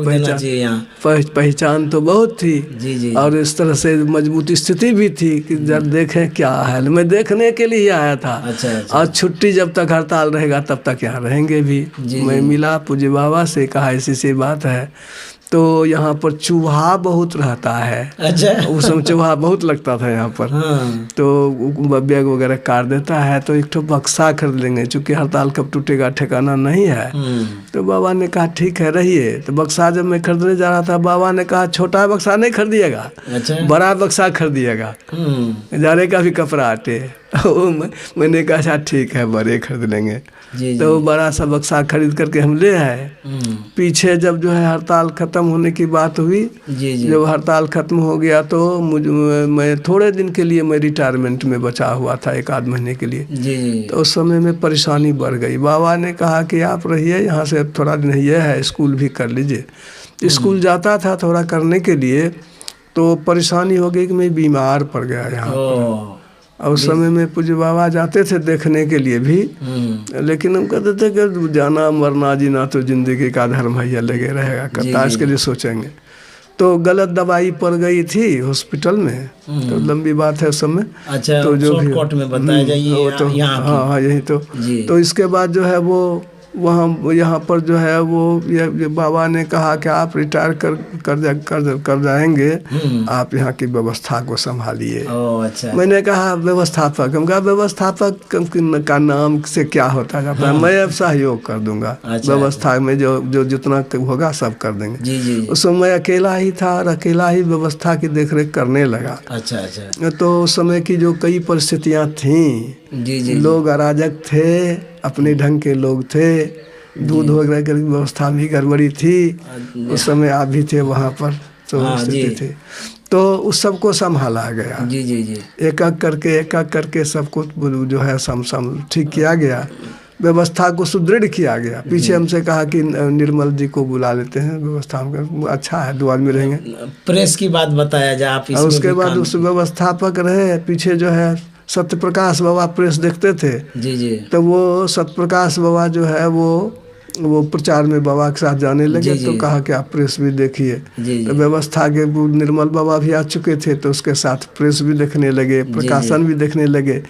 पहचान तो बहुत थी। जी जी। और इस तरह से मजबूत स्थिति भी थी कि जब देखें क्या है। मैं देखने के लिए आया था। अच्छा। और छुट्टी जब तक हड़ताल रहेगा तब तक यहाँ रहेंगे भी। मैं मिला पूज्य बाबा से, कहा ऐसी सी बात है। तो यहाँ पर चूहा बहुत रहता है। अच्छा। उस समय चूहा बहुत लगता था यहाँ पर। हाँ। तो बैग वगैरह काट देता है, तो एक तो बक्सा खरीद लेंगे, चूँकि हड़ताल कब टूटेगा ठिकाना नहीं है। तो बाबा ने कहा ठीक है रहिए। तो बक्सा जब मैं खरीदने जा रहा था, बाबा ने कहा छोटा बक्सा नहीं खरीदिएगा, बड़ा बक्सा खरीदिएगा, जाने का भी कपड़ा आटे। मैंने कहा अच्छा ठीक है, बड़े खरीद लेंगे। तो बड़ा सा बक्सा खरीद करके हम ले आए। पीछे जब जो है हड़ताल खत्म होने की बात हुई, जब हड़ताल खत्म हो गया तो मैं थोड़े दिन के लिए मैं रिटायरमेंट में बचा हुआ था, 1-8 महीने के लिए। तो उस समय में परेशानी बढ़ गई। बाबा ने कहा कि आप रहिए यहाँ से थोड़ा दिन, ये है स्कूल भी कर लीजिए। स्कूल जाता था थोड़ा करने के लिए, तो परेशानी हो गई कि मैं बीमार पड़ गया यहाँ पर। और उस समय में पूज्य बाबा जाते थे देखने के लिए भी, लेकिन हम कहते थे कि जाना मरना जीना तो जिंदगी का धर्म है, लगे रहेगा, करता इसके लिए सोचेंगे। तो गलत दवाई पड़ गई थी हॉस्पिटल में, तो लंबी बात है उस समय। अच्छा, तो जो भी में बताया जाइए तो हाँ यही तो इसके बाद जो है वो वहाँ यहाँ पर जो है वो ये बाबा ने कहा कि आप रिटायर कर जाएंगे, आप यहाँ की व्यवस्था को संभालिए। अच्छा। मैंने कहा व्यवस्थापक, हम कहा व्यवस्थापक का नाम से क्या होता है? हाँ। मैं अब सहयोग कर दूंगा। अच्छा। व्यवस्था में जो जितना होगा सब कर देंगे। जी। उस समय अकेला ही था और अकेला ही व्यवस्था की देखरेख करने लगा। अच्छा अच्छा। तो उस समय की जो कई परिस्थितियाँ थीं, लोग अराजक थे, अपने ढंग के लोग थे, दूध वगैरह की व्यवस्था भी गड़बड़ी थी। उस समय आप भी थे वहाँ पर, तो स्थिति थी। तो उस सबको संभाला गया। जी। एक करके सब कुछ जो है ठीक किया गया, व्यवस्था को सुदृढ़ किया गया। पीछे हमसे कहा कि निर्मल जी को बुला लेते हैं, व्यवस्था अच्छा है, 2 आदमी रहेंगे। प्रेस की बात बताया जाए आप। उसके बाद उस व्यवस्थापक रहे, पीछे जो है सत्य प्रकाश बाबा प्रेस देखते थे। जी। तो वो सत्य प्रकाश बाबा जो है वो प्रचार में बाबा के साथ जाने लगे। तो कहा कि आप प्रेस भी देखिए। तो व्यवस्था के निर्मल बाबा भी आ चुके थे, तो उसके साथ प्रेस भी देखने लगे, प्रकाशन भी देखने लगे।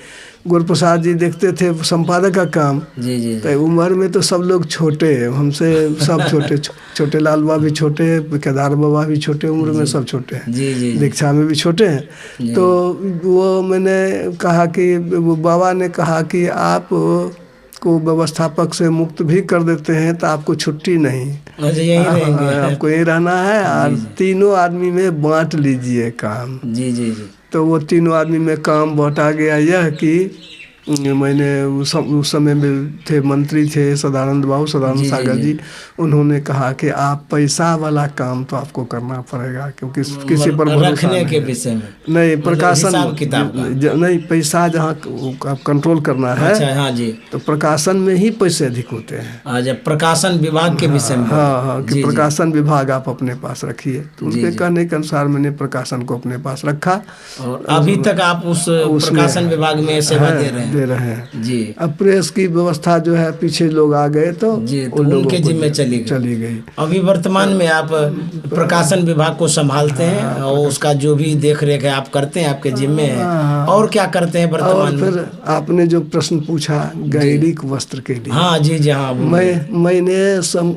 गुरुप्रसाद जी देखते थे संपादक का काम। तो उम्र में तो सब लोग छोटे, हमसे सब छोटे, छोटे लाल बाबा भी छोटे, केदार बाबा भी छोटे, उम्र में सब छोटे हैं। दीक्षा में भी छोटे हैं। तो वो मैंने कहा कि बाबा ने कहा कि आप को व्यवस्थापक से मुक्त भी कर देते हैं तो आपको छुट्टी नहीं, अच्छा यही रहेंगे। आपको यही रहना है। और तीनों आदमी में बांट लीजिए काम। जी जी जी। तो वो तीनों आदमी में काम बांटा गया यह कि मैंने उस समय में थे मंत्री थे सदानंद सागर जी। उन्होंने कहा कि आप पैसा वाला काम तो आपको करना पड़ेगा, क्योंकि किसी पर भरोसा रखने के विषय में नहीं, प्रकाशन किताब नहीं, पैसा जहाँ आप कंट्रोल करना है। अच्छा हाँ जी। तो प्रकाशन में ही पैसे अधिक होते हैं। अच्छा, प्रकाशन विभाग के विषय में। हाँ, कि प्रकाशन विभाग आप अपने पास रखिए। तो उनके कहने के अनुसार मैंने प्रकाशन को अपने पास रखा और अभी तक आप उस प्रकाशन विभाग में सेवा दे रहे हैं जी। अब प्रेस की व्यवस्था जो है पीछे लोग आ गए तो उनके जिम्मे चली गई। अभी वर्तमान में आप प्रकाशन विभाग को संभालते हैं और उसका जो भी देख रेख है आप करते हैं, आपके जिम्मे है। और क्या करते हैं वर्तमान में? फिर आपने जो प्रश्न पूछा गैरिक वस्त्र के लिए, हाँ जी जी हाँ, मैंने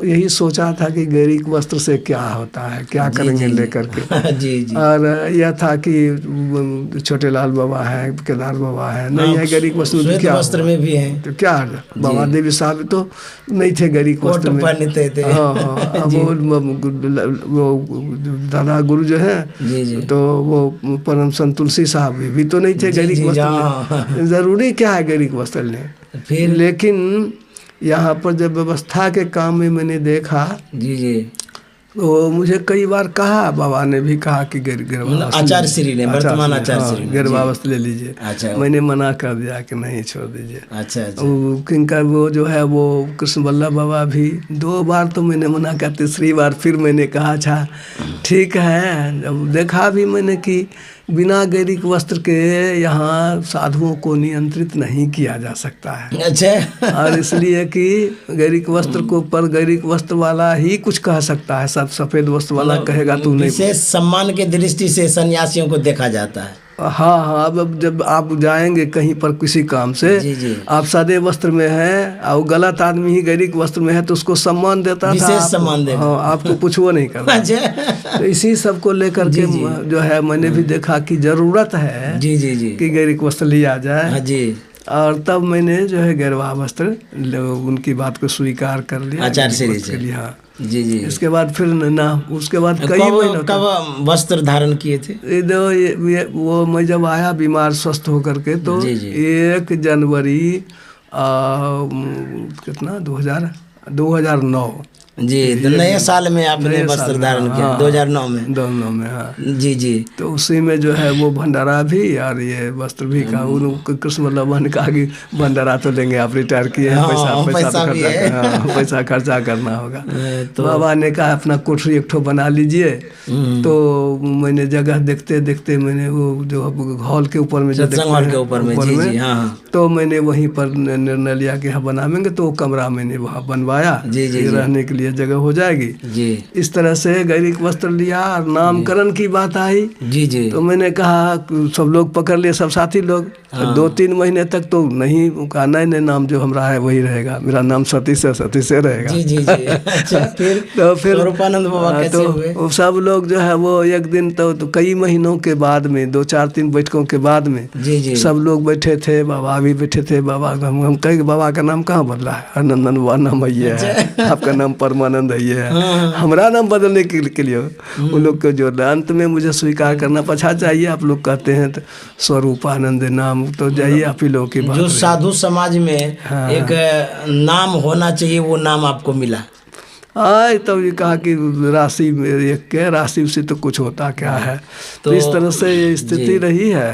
यही सोचा था कि गैरिक वस्त्र से क्या होता है, क्या करेंगे लेकर के। जी जी। और यह था कि छोटे लाल बाबा है, केदार बाबा है, नहीं है गैरिक वस्त्र क्या वस्त्र में भी है तो क्या बाबा देवी साहब तो नहीं थे गैरिक वस्त्र में। हाँ, वो दादा गुरु जो है तो वो परम संत तुलसी साहब भी तो नहीं थे गैरिक वस्त्र। जरूरी क्या है गैरिक वस्त्र ले फिर। लेकिन यहाँ पर जब व्यवस्था के काम में मैंने देखा जी तो मुझे कई बार कहा, बाबा ने भी कहा कि आचार्य श्री ने, वर्तमान आचार्य श्री ने गर्भावस्था ले लीजिए। अच्छा। मैंने मना कर दिया कि नहीं, छोड़ दीजिए। अच्छा। किनका वो जो है वो कृष्ण वल्लभ बाबा भी 2 बार तो मैंने मना किया, तीसरी बार फिर मैंने कहा अच्छा ठीक है। जब देखा भी मैंने कि बिना गैरिक वस्त्र के यहाँ साधुओं को नियंत्रित नहीं किया जा सकता है। अच्छा। और इसलिए कि गैरिक वस्त्र को पर गैरिक वस्त्र वाला ही कुछ कह सकता है, सब सफेद वस्त्र वाला कहेगा तो नहीं। विशेष सम्मान के दृष्टि से सन्यासियों को देखा जाता है। हाँ, अब जब आप जाएंगे कहीं पर किसी काम से जी। आप सादे वस्त्र में हैं और गलत आदमी ही गैरिक वस्त्र में है तो उसको सम्मान देता था, विशेष सम्मान देता। हाँ, आपको कुछ वो नहीं करना। तो इसी सब को लेकर के जो है मैंने भी देखा कि जरूरत है जी जी जी कि गैरिक वस्त्र लिया जाए जी। और तब मैंने जो है गैरवा वस्त्र उनकी बात को स्वीकार कर लिया आचार्य श्री से। हाँ जी जी। इसके बाद फिर ना उसके बाद कई महीनों कब वस्त्र धारण किए थे? वो मैं जब आया बीमार स्वस्थ होकर के तो 1 जनवरी कितना 2009 जी, नए साल में आपने वस्त्र धारण किया। 2009 में 2009 में हाँ जी जी। तो उसी में जो है वो भंडारा भी और ये वस्त्र भी का कृष्ण वल्लभ ने कहा कि भंडारा तो लेंगे, आप रिटायर किए हैं, पैसा खर्चा करना होगा। तो बाबा ने कहा अपना कोठरी एक ठो बना लीजिए। तो मैंने जगह देखते देखते मैंने वो जो हॉल के ऊपर में तो मैंने वहीं पर निर्णय लिया कि हाँ बनाएंगे। तो कमरा मैंने वहाँ बनवाया रहने के लिए जगह हो जाएगी जी। इस तरह से गैरिक वस्त्र लिया और नामकरण की बात आई जी जी। तो मैंने कहा सब लोग पकड़ लिए, सब साथी लोग। 2-3 महीने तक तो नहीं कहा, नहीं नाम जो हमारा है वही रहेगा, मेरा नाम सतीश से रहेगा जी जी जी। अच्छा, तो फिर स्वरूपानंद बाबा कैसे हुए? सब लोग जो है वो एक दिन तो कई महीनों के बाद में 2-4-3 बैठकों के बाद में जी जी सब लोग बैठे थे, बाबा भी बैठे थे। बाबा हम कहे बाबा का नाम कहाँ बदला है? आनंदन बाबा नाम है, आपका नाम परमानंद है, हमारा नाम बदलने के लिए वो लोग को जो अंत में मुझे स्वीकार करना पछा चाहिए। आप लोग कहते हैं तो स्वरूपानंद नाम तो जाइए आप ही लोगों की बात। जो साधु समाज में एक नाम होना चाहिए वो नाम आपको मिला। हाँ, तब ये कहा कि राशि एक के राशि से तो कुछ होता क्या है। तो इस तरह से ये स्थिति रही है।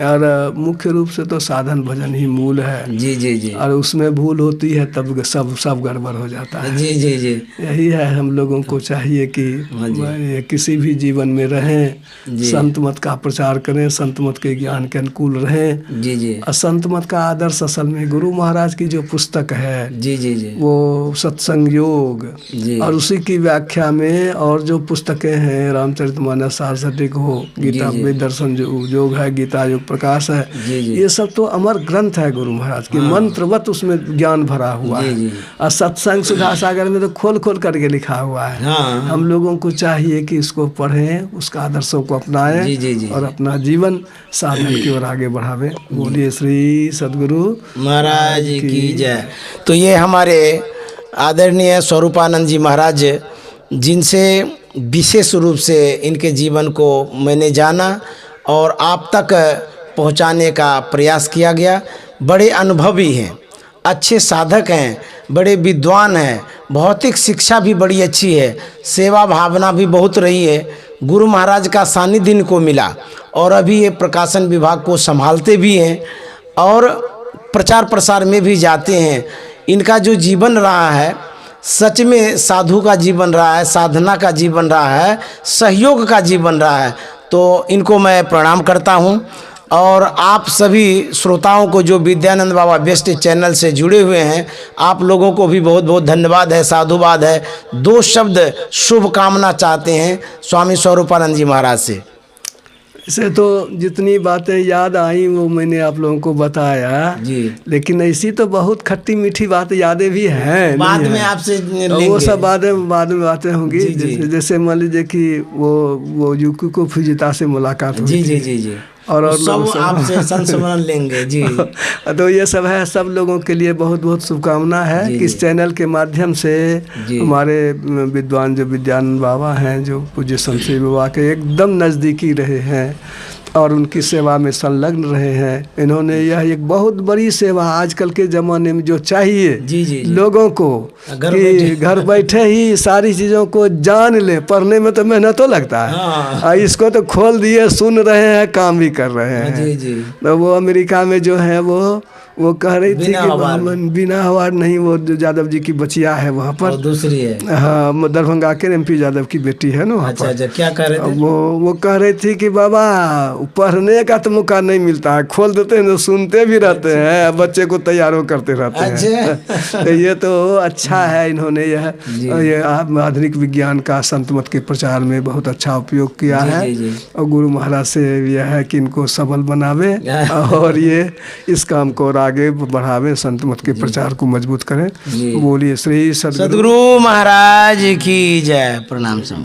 और मुख्य रूप से तो साधन भजन ही मूल है जी जी जी। और उसमें भूल होती है तब सब गड़बड़ हो जाता है जी जी जी। यही है, हम लोगों को चाहिए कि किसी भी जीवन में रहें, संत मत का प्रचार करें, संत मत के ज्ञान के अनुकूल रहें जी जी। और संत मत का आदर्श असल में गुरु महाराज की जो पुस्तक है जी जी जी वो सत्संग योग जी। और उसी की व्याख्या में और जो पुस्तकें हैं, रामचरितमानस, सारस्वतिक हो, गीता में दर्शन योग है, गीता योग प्रकाश है, ये सब तो अमर ग्रंथ है गुरु महाराज की। मंत्रवत उसमें ज्ञान भरा हुआ है। और सत्संग सुधा सागर में तो खोल खोल करके लिखा हुआ है। हम लोगों को चाहिए कि इसको पढ़ें, उसका आदर्शों को अपनाएं और अपना जीवन साधन की ओर आगे बढ़ावें। बोलिए श्री सद्गुरु महाराज की जय। तो ये हमारे आदरणीय स्वरूपानंद जी महाराज, जिनसे विशेष रूप से इनके जीवन को मैंने जाना और आप तक पहुंचाने का प्रयास किया गया। बड़े अनुभवी हैं, अच्छे साधक हैं, बड़े विद्वान हैं, भौतिक शिक्षा भी बड़ी अच्छी है, सेवा भावना भी बहुत रही है। गुरु महाराज का सानिध्य इनको मिला और अभी ये प्रकाशन विभाग को संभालते भी हैं और प्रचार प्रसार में भी जाते हैं। इनका जो जीवन रहा है सच में साधु का जीवन रहा है, साधना का जीवन रहा है, सहयोग का जीवन रहा है। तो इनको मैं प्रणाम करता हूं। और आप सभी श्रोताओं को जो विद्यानंद बाबा बेस्ट चैनल से जुड़े हुए हैं, आप लोगों को भी बहुत बहुत धन्यवाद है, साधुवाद है। 2 शब्द शुभकामना चाहते हैं स्वामी स्वरूपानंद जी महाराज से। इसे तो जितनी बातें याद आई वो मैंने आप लोगों को बताया जी, लेकिन ऐसी तो बहुत खट्टी मीठी बात यादें भी हैं। बाद में आपसे लेंगे। वो सब बाद में बातें होंगी। जैसे मान लीजिए कि वो युकी को फुजिता से मुलाकात हुई। जी जी जी जी, और सब आपसे संस्मरण लेंगे जी। तो ये सब है, सब लोगों के लिए बहुत बहुत शुभकामना है कि इस चैनल के माध्यम से हमारे विद्वान जो विद्यानंद बाबा हैं, जो पूज्य शमशेर बाबा के एकदम नज़दीकी रहे हैं और उनकी सेवा में संलग्न रहे हैं। इन्होंने यह एक बहुत बड़ी सेवा आजकल के ज़माने में जो चाहिए लोगों को कि घर बैठे ही सारी चीज़ों को जान ले। पढ़ने में तो मेहनत तो लगता है, इसको तो खोल दिए, सुन रहे हैं, काम भी कर रहे हैं। तो वो अमेरिका में जो है वो कह रही थी कि बिना हवार नहीं, वो जो यादव जी की बचिया है वहाँ पर, दूसरी है, हाँ, दरभंगा के MP यादव की बेटी है ना वहाँ पर। क्या कह रहे थे? वो कह रही थी कि बाबा पढ़ने का तो मौका नहीं मिलता है, खोल देते हैं तो सुनते भी रहते हैं, बच्चे को तैयार करते रहते हैं। तो ये तो अच्छा है, इन्होंने यह आधुनिक विज्ञान का संत मत के प्रचार में बहुत अच्छा उपयोग किया है। और गुरु महाराज से यह है कि इनको सबल बनावे और ये इस काम को आगे बढ़ावे, संत मत के प्रचार को मजबूत करें। बोलिए श्री सद्गुरु महाराज की जय। प्रणाम।